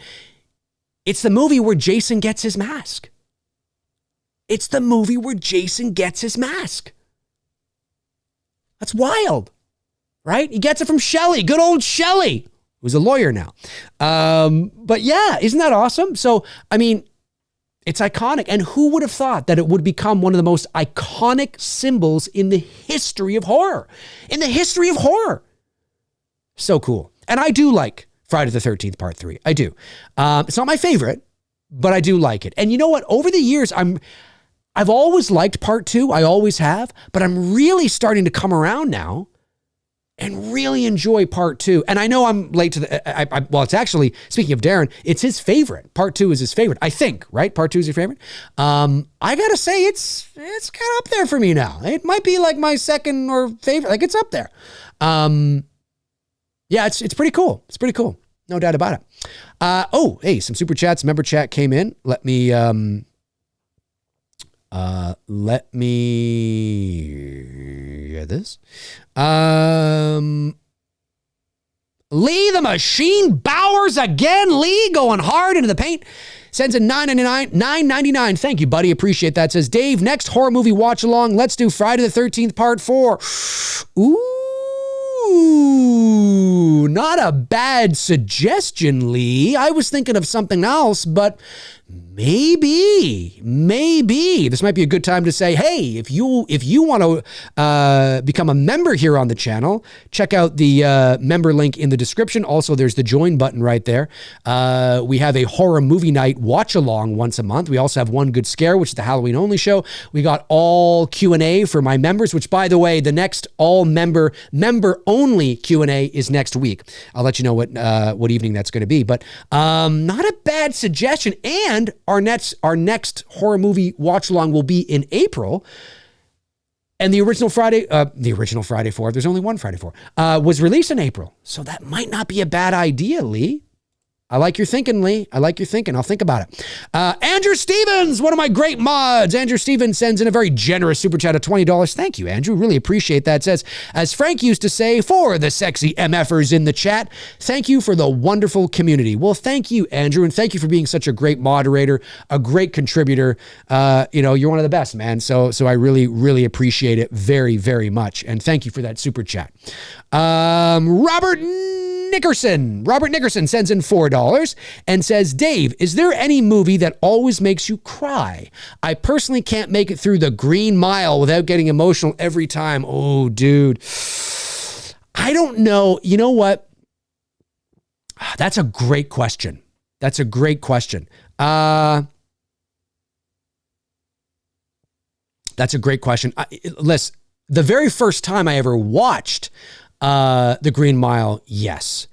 It's the movie where Jason gets his mask. It's the movie where Jason gets his mask. That's wild, right? He gets it from Shelley, good old Shelley, who's a lawyer now. But yeah, isn't that awesome? So, I mean, it's iconic. And who would have thought that it would become one of the most iconic symbols in the history of horror? In the history of horror. So cool. And I do like Friday the 13th Part 3. I do. It's not my favorite, but I do like it. And you know what? Over the years, I've always liked Part 2. I always have. But I'm really starting to come around now and really enjoy Part 2. And I know I'm late to the, well, it's actually, speaking of Darren, it's his favorite. Part 2 is his favorite, I think, right? Part 2 is your favorite? I gotta say, it's kind of up there for me now. It might be like my second or favorite, like it's up there. Yeah, it's pretty cool. It's pretty cool. No doubt about it. Hey, some super chats, member chat came in. Let me get this. Lee the Machine Bowers again. Lee going hard into the paint. Sends a $9.99. Thank you, buddy. Appreciate that. Says, Dave, next horror movie watch along. Let's do Friday the 13th Part 4. Ooh, not a bad suggestion, Lee. I was thinking of something else, but maybe this might be a good time to say, hey, if you want to become a member here on the channel, check out the member link in the description. Also, there's the join button right there. We have a horror movie night watch along once a month. We also have One Good Scare, which is the Halloween only show. We got all Q&A for my members, which, by the way, the next all member only Q&A is next week. I'll let you know what evening that's going to be, but not a bad suggestion. And our next horror movie watch along will be in April. And the original Friday 4, there's only one Friday 4, was released in April. So that might not be a bad idea, Lee. I like your thinking, Lee. I like your thinking. I'll think about it. Andrew Stevens, one of my great mods. Andrew Stevens sends in a very generous super chat of $20. Thank you, Andrew. Really appreciate that. Says, as Frank used to say, for the sexy MFers in the chat, thank you for the wonderful community. Well, thank you, Andrew, and thank you for being such a great moderator, a great contributor. You're one of the best, man. So I really, really appreciate it very, very much. And thank you for that super chat. Robert Nickerson sends in $4 and says, Dave, is there any movie that always makes you cry? I personally can't make it through the Green Mile without getting emotional every time. Oh, dude. I don't know. You know what? That's a great question. That's a great question. Listen, the very first time I ever watched The Green Mile, yes.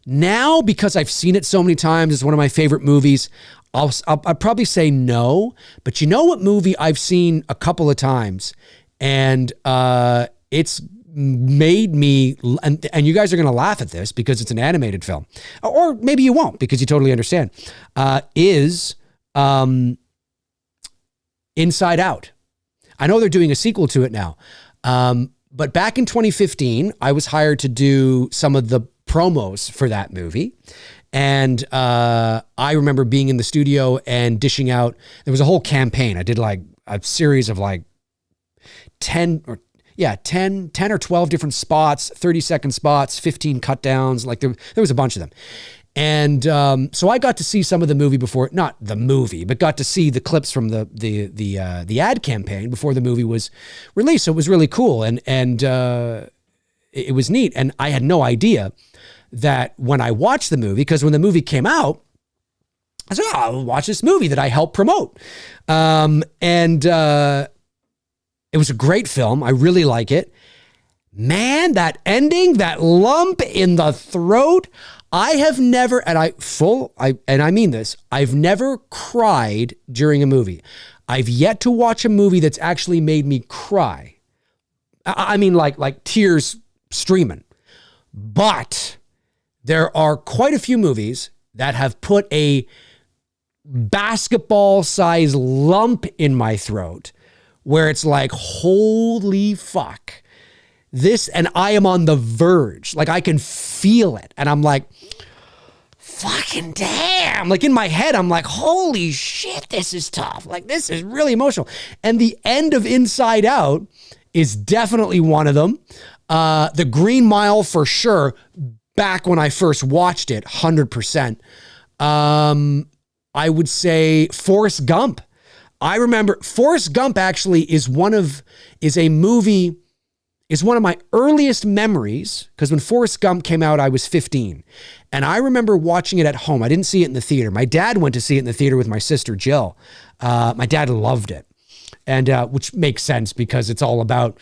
Now, because I've seen it so many times, it's one of my favorite movies, I'll probably say no. But you know what movie I've seen a couple of times, and it's made me, and you guys are going to laugh at this because it's an animated film, or maybe you won't because you totally understand, is Inside Out. I know they're doing a sequel to it now. But back in 2015, I was hired to do some of the promos for that movie. And I remember being in the studio and dishing out, there was a whole campaign. I did like a series of like 10 or 12 different spots, 30-second spots, 15 cut downs. Like there was a bunch of them. And so I got to see some of the movie before, not the movie, but got to see the clips from the ad campaign before the movie was released. So it was really cool, and it was neat. And I had no idea that when I watched the movie, because when the movie came out, I said, I'll watch this movie that I helped promote. It was a great film. I really like it. Man, that ending, that lump in the throat. I have never, and I mean this, I've never cried during a movie. I've yet to watch a movie that's actually made me cry. I mean, like tears streaming. But there are quite a few movies that have put a basketball-sized lump in my throat where it's like, holy fuck. This, and I am on the verge. Like I can feel it. And I'm like, fucking damn. Like in my head, I'm like, holy shit, this is tough. Like this is really emotional. And the end of Inside Out is definitely one of them. The Green Mile for sure. Back when I first watched it, 100%. I would say Forrest Gump. I remember Forrest Gump actually is one of my earliest memories, because when Forrest Gump came out, I was 15. And I remember watching it at home. I didn't see it in the theater. My dad went to see it in the theater with my sister, Jill. My dad loved it. And which makes sense because it's all about,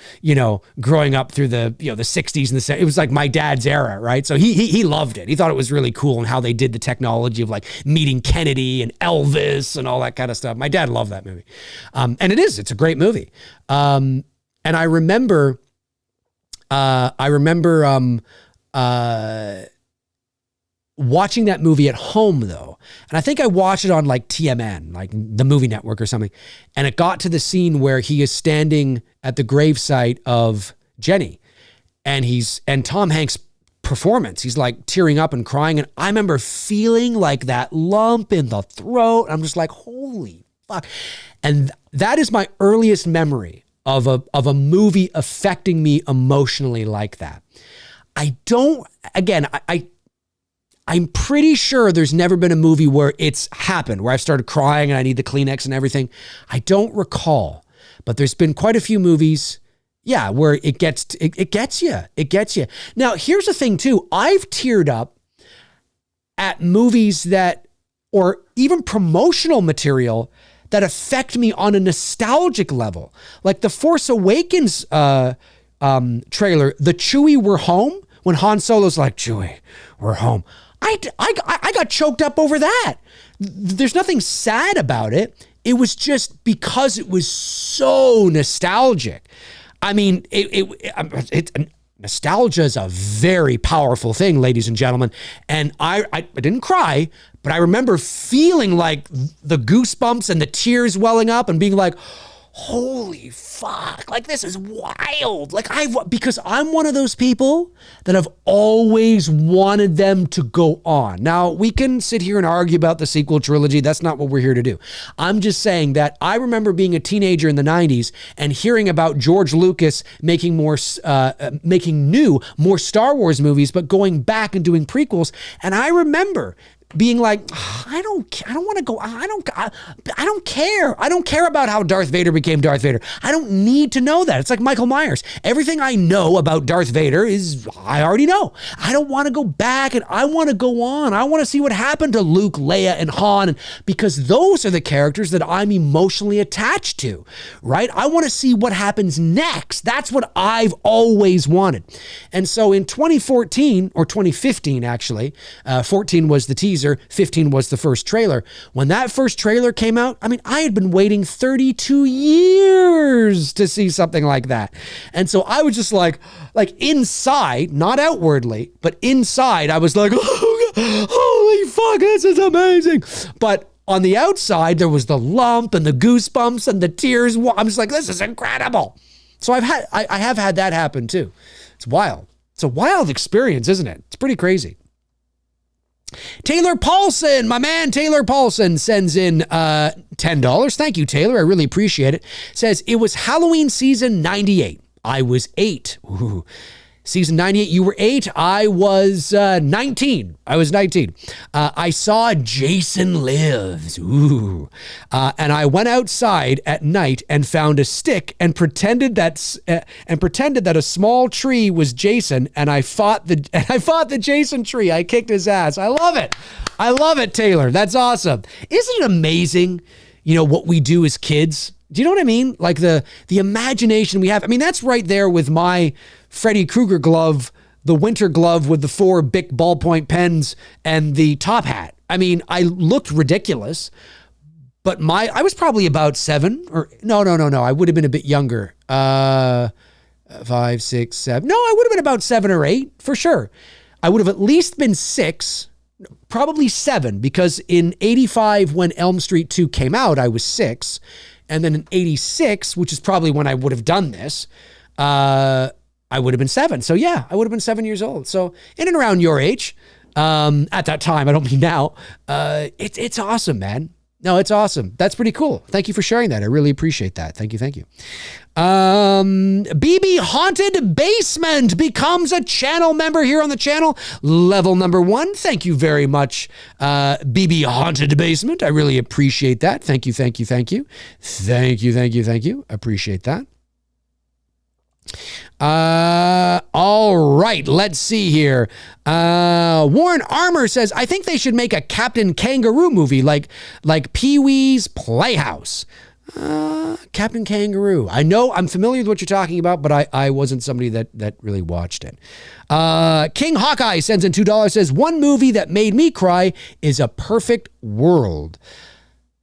growing up through the 60s and the 70s. It was like my dad's era, right? So he loved it. He thought it was really cool and how they did the technology of like meeting Kennedy and Elvis and all that kind of stuff. My dad loved that movie. And it's a great movie. And I remember watching that movie at home though. And I think I watched it on like TMN, like the movie network or something. And it got to the scene where he is standing at the gravesite of Jenny and Tom Hanks' performance. He's like tearing up and crying. And I remember feeling like that lump in the throat. I'm just like, holy fuck. And that is my earliest memory of a movie affecting me emotionally like that. I'm pretty sure there's never been a movie where it's happened, where I've started crying and I need the Kleenex and everything. I don't recall, but there's been quite a few movies, where it gets you. Now, here's the thing too. I've teared up at movies or even promotional material that affect me on a nostalgic level. Like the Force Awakens trailer, the Chewie We're Home, when Han Solo's like, Chewie, we're home. I got choked up over that. There's nothing sad about it. It was just because it was so nostalgic. I mean, Nostalgia is a very powerful thing, ladies and gentlemen. And I didn't cry, but I remember feeling like the goosebumps and the tears welling up and being like, holy fuck, like this is wild. Like because I'm one of those people that have always wanted them to go on. Now, we can sit here and argue about the sequel trilogy. That's not what we're here to do. I'm just saying that I remember being a teenager in the 90s and hearing about George Lucas making more Star Wars movies, but going back and doing prequels. And I remember being like, I don't want to go. I don't care. I don't care about how Darth Vader became Darth Vader. I don't need to know that. It's like Michael Myers. Everything I know about Darth Vader is I already know. I don't want to go back, and I want to go on. I want to see what happened to Luke, Leia, and Han, because those are the characters that I'm emotionally attached to, right? I want to see what happens next. That's what I've always wanted. And so in 2014 or 2015, actually, 14 was the teaser. 15 was the first trailer. When that first trailer came out, I mean, I had been waiting 32 years to see something like that. And so I was just like inside, not outwardly, but inside, I was like, oh, holy fuck, this is amazing. But on the outside, there was the lump and the goosebumps and the tears. I'm just like, this is incredible. So I have had that happen too. It's wild. It's a wild experience, isn't it? It's pretty crazy. Taylor Paulson, my man Taylor Paulson sends in $10. Thank you, Taylor. I really appreciate it. Says, it was Halloween season 98. I was 8. Ooh. Season 98, you were 8. I was 19. I was 19. I saw Jason Lives. Ooh. And I went outside at night and found a stick and pretended that a small tree was Jason. And I fought the Jason tree. I kicked his ass. I love it. I love it, Taylor. That's awesome. Isn't it amazing, what we do as kids? Do you know what I mean? Like the imagination we have. I mean, that's right there with my Freddy Krueger glove, the winter glove with the 4 Bic ballpoint pens and the top hat. I mean, I looked ridiculous, but I was probably about 7 or no. I would have been a bit younger. 5, 6, 7. No, I would have been about 7 or 8 for sure. I would have at least been 6, probably 7, because in 85, when Elm Street 2 came out, I was 6. And then in 86, which is probably when I would have done this, I would have been 7. So yeah, I would have been 7 years old. So in and around your age, at that time, I don't mean now, it's awesome, man. No, it's awesome. That's pretty cool. Thank you for sharing that. I really appreciate that. Thank you. BB Haunted Basement becomes a channel member here on the channel. Level number 1. Thank you very much, BB Haunted Basement. I really appreciate that. Thank you. Appreciate that. All right, let's see here. Warren Armour says, I think they should make a Captain Kangaroo movie like Pee-wee's Playhouse. Captain Kangaroo. I know, I'm familiar with what you're talking about, but I wasn't somebody that really watched it. King Hawkeye sends in $2, says, one movie that made me cry is A Perfect World.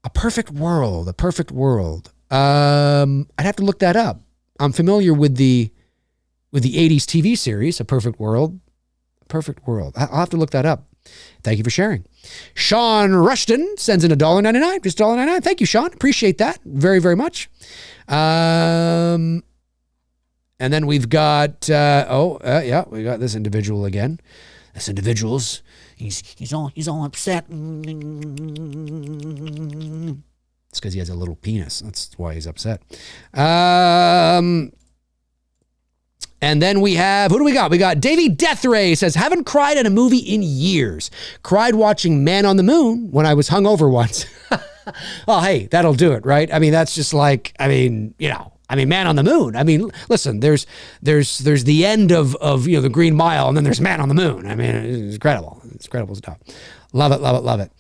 A Perfect World. I'd have to look that up. I'm familiar with the 80s TV series, A Perfect World. I'll have to look that up. Thank you for sharing. Sean Rushton sends in $1.99, just $1.99. Thank you, Sean. Appreciate that very, very much. And then we've got, we got this individual again. This individual's, he's all upset. It's because he has a little penis. That's why he's upset. And then we have, who do we got? We got Davey Deathray says, haven't cried at a movie in years. Cried watching Man on the Moon when I was hungover once. Well, hey, that'll do it, right? I mean, that's just like, Man on the Moon. I mean, listen, there's the end of the Green Mile, and then there's Man on the Moon. I mean, it's incredible. It's incredible stuff. Love it.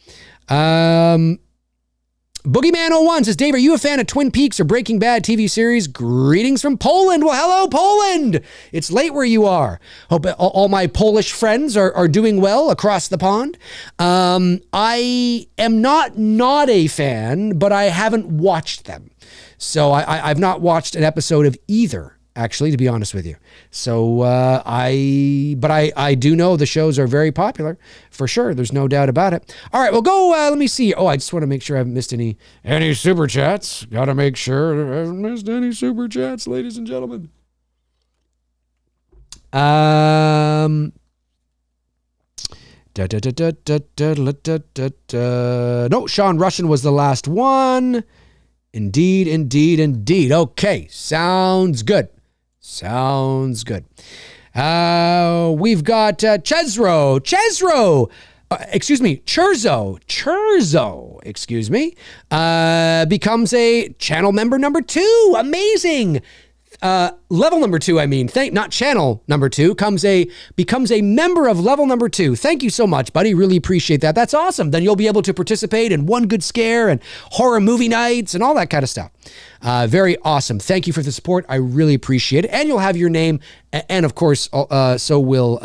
Boogeyman01 says, Dave, are you a fan of Twin Peaks or Breaking Bad TV series? Greetings from Poland. Well, hello, Poland. It's late where you are. Hope all my Polish friends are doing well across the pond. I am not a fan, but I haven't watched them. So I've not watched an episode of either actually, to be honest with you. So I do know the shows are very popular for sure. There's no doubt about it. All right, well, go. Let me see. Oh, I just want to make sure I haven't missed any super chats. Got to make sure I haven't missed any super chats, ladies and gentlemen. No, Sean Russian was the last one. Indeed. Okay, sounds good. We've got Churzo, becomes a channel member number 2. Amazing. Level number 2, not channel number 2, becomes a member of level number 2. Thank you so much, buddy. Really appreciate that. That's awesome. Then you'll be able to participate in One Good Scare and horror movie nights and all that kind of stuff. Very awesome. Thank you for the support. I really appreciate it. And you'll have your name, and of course, so will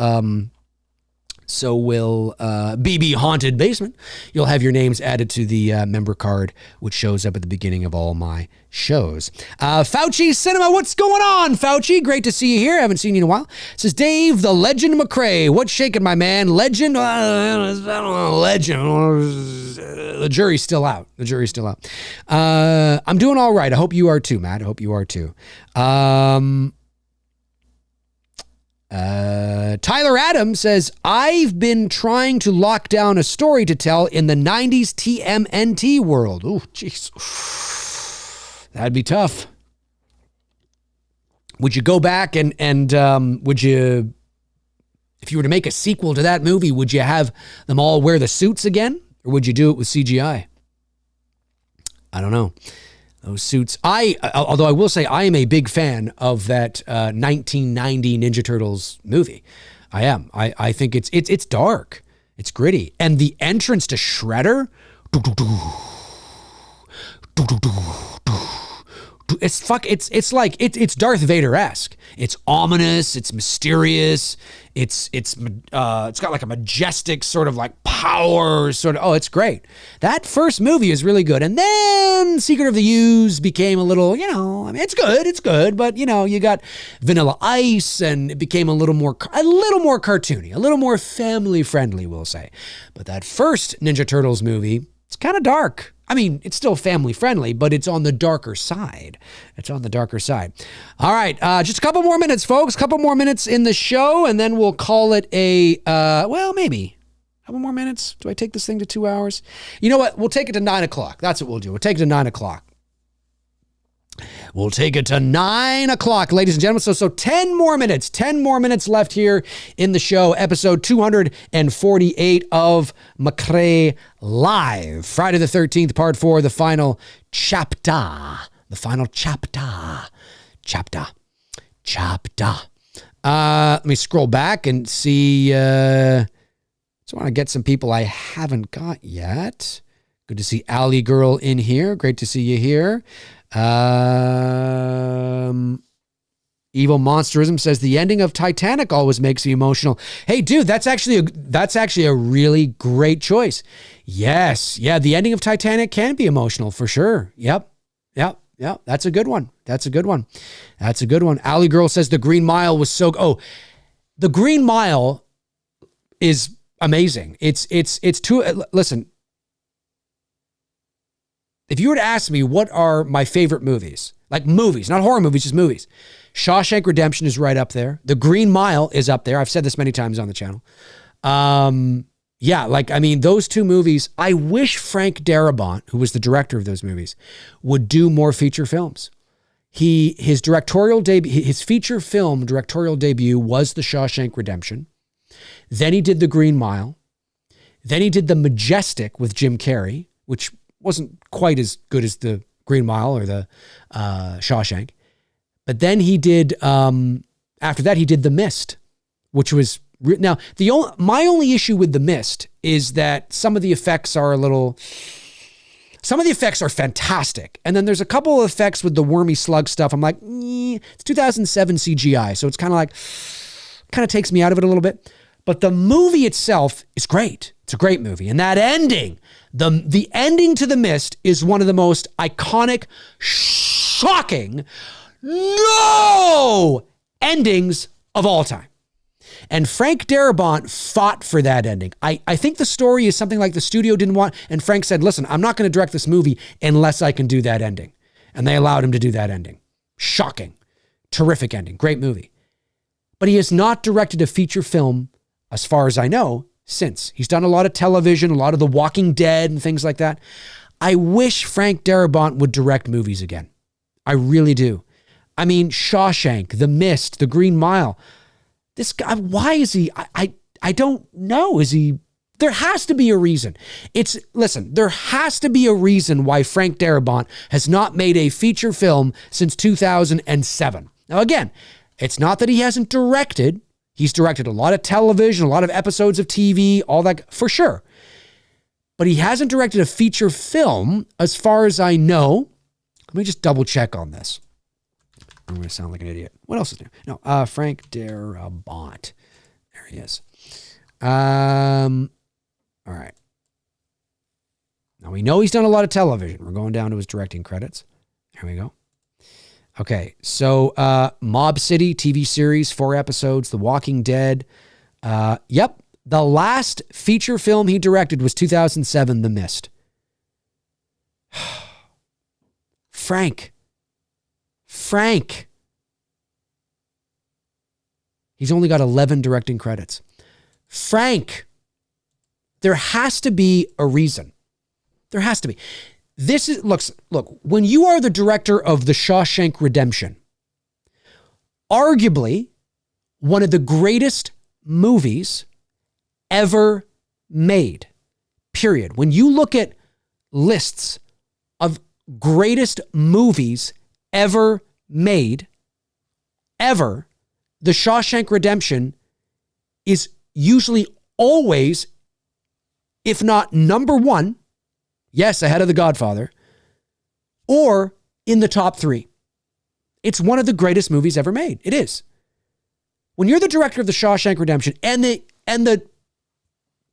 BB Haunted Basement. You'll have your names added to the member card, which shows up at the beginning of all my shows. Fauci Cinema, what's going on, Fauci? Great to see you here. Haven't seen you in a while. Says Dave, the Legend McRae. What's shaking, my man? Legend? I don't know, legend. The jury's still out. I'm doing all right. I hope you are too, Matt. I hope you are too. Tyler Adams says, I've been trying to lock down a story to tell in the 90s TMNT world. Oh, jeez. That'd be tough. Would you go back and would you, if you were to make a sequel to that movie, would you have them all wear the suits again? Or would you do it with CGI? I don't know. Those suits. Although I will say I am a big fan of that 1990 Ninja Turtles movie. I am. I think it's dark. It's gritty. And the entrance to Shredder, it's like Darth Vader-esque. It's ominous, it's mysterious, it's got like a majestic sort of like power sort of. Oh, it's great. That first movie is really good. And then Secret of the Ooze became a little, it's good, but you got Vanilla Ice and it became a little more cartoony, a little more family friendly, we'll say. But that first Ninja Turtles movie, it's kind of dark. I mean, it's still family friendly, but it's on the darker side. All right. Just a couple more minutes, folks. A couple more minutes in the show, and then we'll call it maybe. A couple more minutes. Do I take this thing to 2 hours? You know what? We'll take it to 9 o'clock. That's what we'll do. We'll take it to 9 o'clock. We'll take it to 9 o'clock, ladies and gentlemen. So 10 more minutes left here in the show. Episode 248 of McRae Live. Friday the 13th, part 4, the final chapter. Let me scroll back and see. Just want to get some people I haven't got yet. Good to see Alley Girl in here. Great to see you here. Evil Monsterism says the ending of Titanic always makes me emotional. Hey, dude, that's actually a really great choice. Yes, yeah, the ending of Titanic can be emotional for sure. Yep. That's a good one. Alley Girl says the Green Mile was so. Oh, the Green Mile is amazing. It's too. Listen. If you were to ask me what are my favorite movies, like movies, not horror movies, just movies, Shawshank Redemption is right up there. The Green Mile is up there. I've said this many times on the channel. Those two movies, I wish Frank Darabont, who was the director of those movies, would do more feature films. His feature film directorial debut was The Shawshank Redemption. Then he did The Green Mile. Then he did The Majestic with Jim Carrey, which wasn't quite as good as The Green Mile or the Shawshank. But then he did, after that, he did The Mist, which was, now, my only issue with The Mist is that some of the effects are fantastic. And then there's a couple of effects with the wormy slug stuff. I'm like, it's 2007 CGI. So it's kind of takes me out of it a little bit. But the movie itself is great. It's a great movie. And that ending, the ending to The Mist is one of the most iconic, shocking, no endings of all time. And Frank Darabont fought for that ending. I think the story is something like the studio didn't want, and Frank said, listen, I'm not going to direct this movie unless I can do that ending. And they allowed him to do that ending. Shocking. Terrific ending. Great movie. But he has not directed a feature film, as far as I know, since. He's done a lot of television, a lot of The Walking Dead and things like that. I wish Frank Darabont would direct movies again. I really do. I mean, Shawshank, The Mist, The Green Mile. This guy, why is he? I don't know. Is he? There has to be a reason. Listen, there has to be a reason why Frank Darabont has not made a feature film since 2007. Now, again, it's not that he hasn't directed. He's directed a lot of television, a lot of episodes of TV, all that, for sure. But he hasn't directed a feature film, as far as I know. Let me just double check on this. I'm going to sound like an idiot. What else is there? No, Frank Darabont. There he is. All right. Now we know he's done a lot of television. We're going down to his directing credits. There we go. Okay, so Mob City TV series, 4 episodes. The Walking Dead. Yep, the last feature film he directed was 2007, The Mist. Frank. He's only got 11 directing credits. Frank, there has to be a reason. There has to be. Look, when you are the director of The Shawshank Redemption, arguably one of the greatest movies ever made, period. When you look at lists of greatest movies ever made, ever, The Shawshank Redemption is usually always, if not number one, yes, ahead of The Godfather, or in the top 3. It's one of the greatest movies ever made. It is. When you're the director of The Shawshank Redemption and the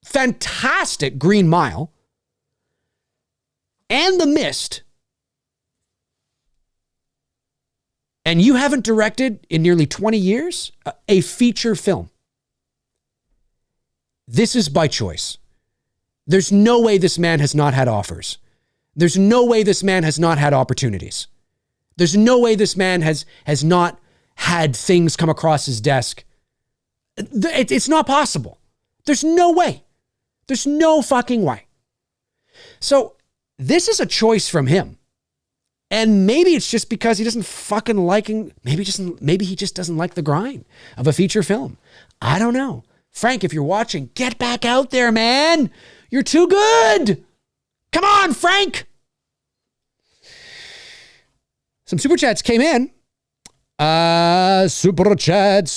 fantastic Green Mile and The Mist, and you haven't directed in nearly 20 years a feature film, this is by choice. There's no way this man has not had offers. There's no way this man has not had opportunities. There's no way this man has not had things come across his desk. It's not possible. There's no way. There's no fucking way. So this is a choice from him. And maybe it's just because he doesn't fucking maybe he just doesn't like the grind of a feature film. I don't know. Frank, if you're watching, get back out there, man. You're too good. Come on, Frank. Some super chats came in. Super chat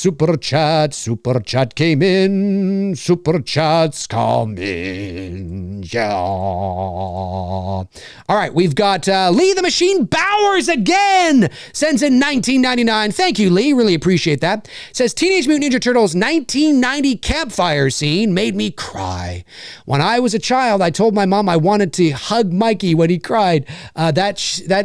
came in. Super chats come in. Yeah. All right, we've got Lee the Machine Bowers again. Sends in $19.99. Thank you, Lee. Really appreciate that. Says Teenage Mutant Ninja Turtles 1990 campfire scene made me cry. When I was a child, I told my mom I wanted to hug Mikey when he cried. That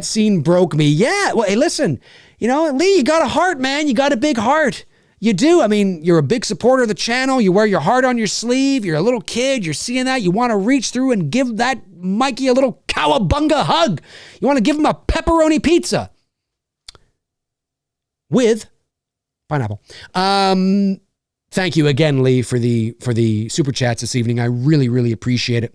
scene broke me. Yeah. Well, hey, listen. You know, Lee, you got a heart, man. You got a big heart. You do. I mean, you're a big supporter of the channel. You wear your heart on your sleeve. You're a little kid. You're seeing that. You want to reach through and give that Mikey a little cowabunga hug. You want to give him a pepperoni pizza with pineapple. Thank you again, Lee, for the super chats this evening. I really, really appreciate it.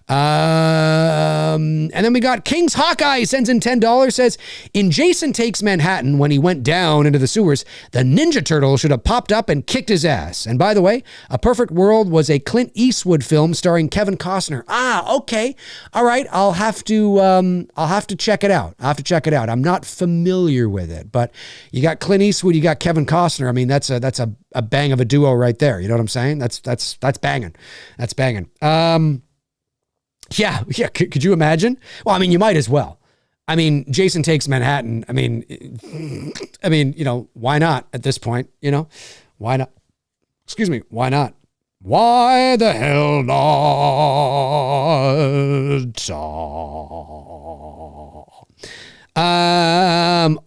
And then we got King's Hawkeye sends in $10, says, in Jason Takes Manhattan, when he went down into the sewers, the Ninja Turtle should have popped up and kicked his ass. And by the way, A Perfect World was a Clint Eastwood film starring Kevin Costner. Ah, okay. All right. I'll have to check it out. I'm not familiar with it, but you got Clint Eastwood, you got Kevin Costner. I mean, that's a bang of a duo right there. You know what I'm saying? That's banging. That's banging. Yeah. Could you imagine? Well, I mean, you might as well. I mean, Jason Takes Manhattan. I mean, you know, why not at this point? You know, why not? Excuse me. Why not? Why the hell not?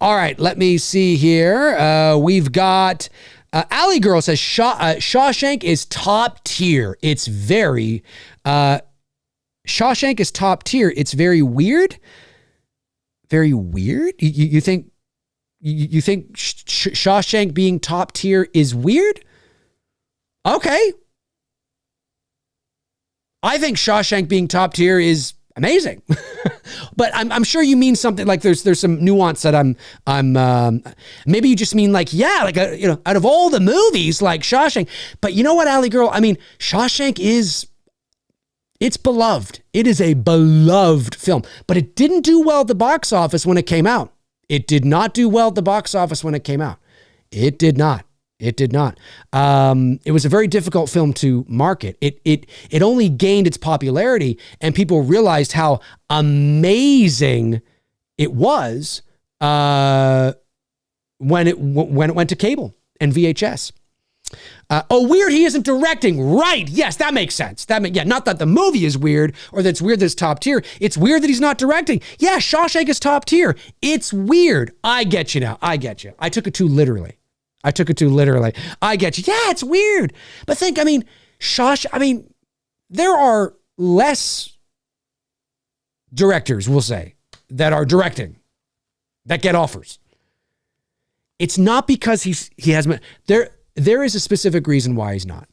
All right, let me see here. We've got Alley Girl says Shawshank is top tier. It's very Shawshank is top tier. It's very weird. Very weird. You think Shawshank being top tier is weird? Okay. I think Shawshank being top tier is amazing. But I'm sure you mean something like there's some nuance that I'm maybe you just mean like, yeah, like out of all the movies like Shawshank. But you know what, Alley Girl? I mean, Shawshank it's beloved. It is a beloved film, but it didn't do well at the box office when it came out. It did not do well at the box office when it came out. It did not. It did not. It was a very difficult film to market. It only gained its popularity and people realized how amazing it was when it went to cable and VHS. Weird he isn't directing. Right. Yes, that makes sense. Not that the movie is weird or that it's weird that it's top tier. It's weird that he's not directing. Yeah, Shawshank is top tier. It's weird. I get you now. I get you. I took it too literally. I get you. Yeah, it's weird. But think, there are less directors, we'll say, that are directing, that get offers. It's not because he hasn't. There is a specific reason why he's not.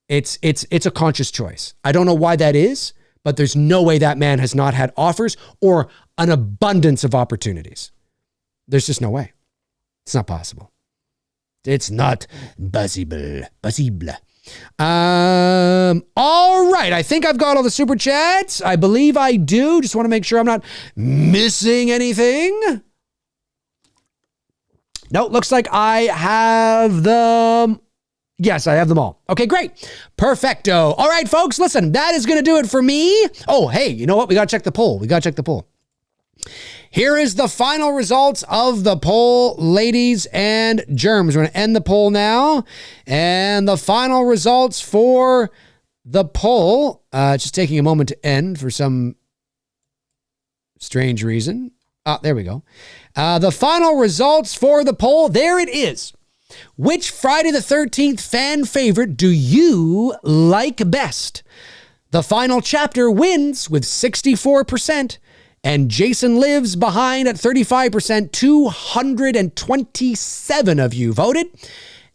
It's a conscious choice. I don't know why that is, but there's no way that man has not had offers or an abundance of opportunities. There's just no way. It's not possible. It's not possible. All right. I think I've got all the super chats. I believe I do. Just want to make sure I'm not missing anything. No, looks like I have them. Yes, I have them all. Okay, great. Perfecto. All right, folks, listen, that is going to do it for me. Oh, hey, you know what? We got to check the poll. Here is the final results of the poll, ladies and germs. We're going to end the poll now. And the final results for the poll, just taking a moment to end for some strange reason. There we go. The final results for the poll, there it is. Which Friday the 13th fan favorite do you like best? The final chapter wins with 64%, and Jason Lives behind at 35%. 227 of you voted,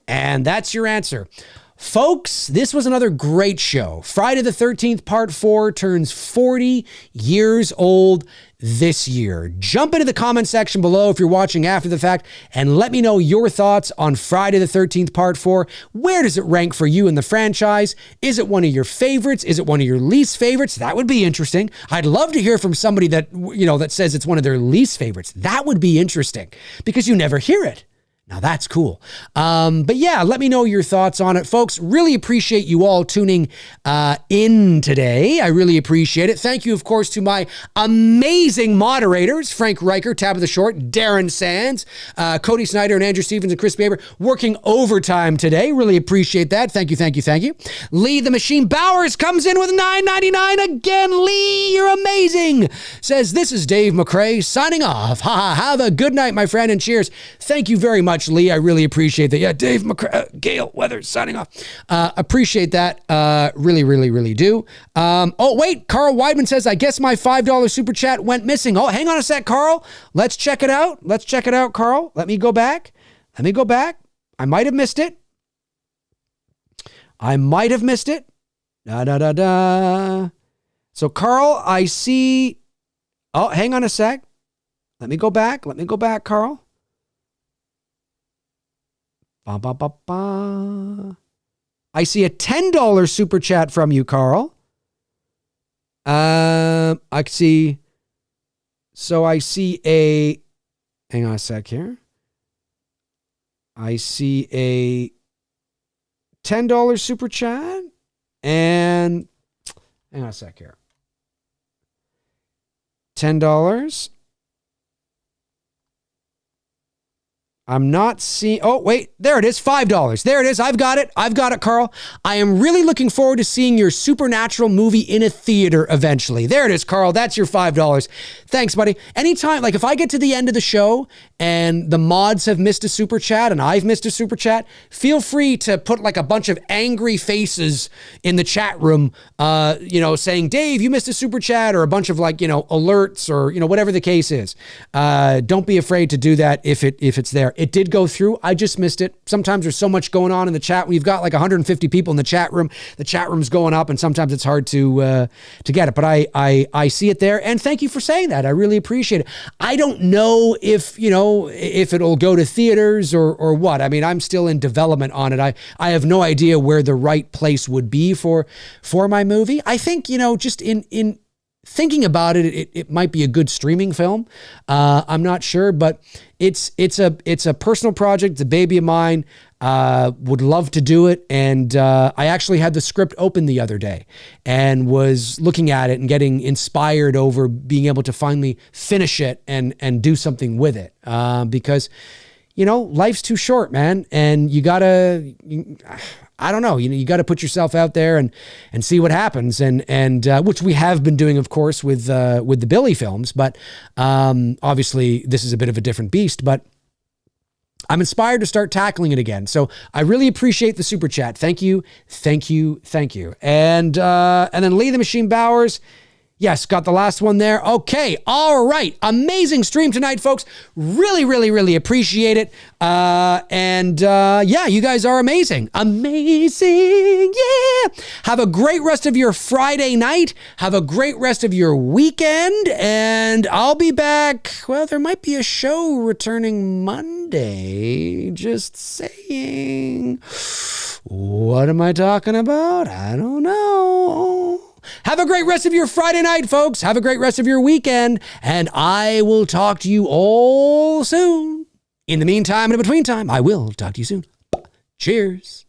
and that's your answer. Folks, this was another great show. Friday the 13th Part 4 turns 40 years old this year. Jump into the comment section below if you're watching after the fact and let me know your thoughts on Friday the 13th Part 4. Where does it rank for you in the franchise? Is it one of your favorites? Is it one of your least favorites? That would be interesting. I'd love to hear from somebody that, that says it's one of their least favorites. That would be interesting because you never hear it. Now that's cool. But yeah, let me know your thoughts on it, folks. Really appreciate you all tuning in today. I really appreciate it. Thank you, of course, to my amazing moderators, Frank Riker, Tabitha Short, Darren Sands, Cody Snyder, and Andrew Stevens and Chris Baber working overtime today. Really appreciate that. Thank you, thank you, thank you. Lee the Machine Bowers comes in with $9.99 again. Lee, you're amazing. Says, this is Dave McRae signing off. Have a good night, my friend, and cheers. Thank you very much, Lee. I really appreciate that. Yeah, Dave McRae, Gail Weathers signing off. Appreciate that. Really, really, really do. Oh, wait. Carl Weidman says, I guess my $5 super chat went missing. Oh, hang on a sec, Carl. Let's check it out. Carl. Let me go back. I might have missed it. So, Carl, I see. Oh, hang on a sec. Let me go back, Carl. I see a $10 super chat from you, Carl. I see a, hang on a sec here. I see a $10 super chat and hang on a sec here. $10. I'm not seeing. Oh, wait, there it is. $5. There it is. I've got it. I've got it, Karl. I am really looking forward to seeing your supernatural movie in a theater eventually. There it is, Karl. That's your $5. Thanks, buddy. Anytime, like if I get to the end of the show and the mods have missed a super chat and I've missed a super chat, feel free to put like a bunch of angry faces in the chat room, saying, Dave, you missed a super chat, or a bunch of like, alerts, or, whatever the case is. Don't be afraid to do that if it's there. It did go through. I just missed it. Sometimes there's so much going on in the chat. We've got like 150 people in the chat room. The chat room's going up, and sometimes it's hard to get it. But I see it there, and thank you for saying that. I really appreciate it. I don't know if it'll go to theaters or what. I mean, I'm still in development on it. I have no idea where the right place would be for my movie. I think just in thinking about it, it might be a good streaming film. I'm not sure, but it's a personal project. It's a baby of mine. Would love to do it. And I actually had the script open the other day and was looking at it and getting inspired over being able to finally finish it and do something with it. Because, life's too short, man. And you gotta, I don't know, you got to put yourself out there and see what happens. And which we have been doing, of course, with the Billy films, but obviously this is a bit of a different beast, but I'm inspired to start tackling it again. So I really appreciate the super chat. Thank you. Thank you. Thank you. And then Lee the Machine Bowers. Yes, got the last one there. Okay, all right. Amazing stream tonight, folks. Really, really, really appreciate it. Yeah, you guys are amazing. Amazing, yeah. Have a great rest of your Friday night. Have a great rest of your weekend. And I'll be back. Well, there might be a show returning Monday. Just saying. What am I talking about? I don't know. Have a great rest of your Friday night, folks. Have a great rest of your weekend, and I will talk to you all soon. In the meantime and in between time, I will talk to you soon. Cheers.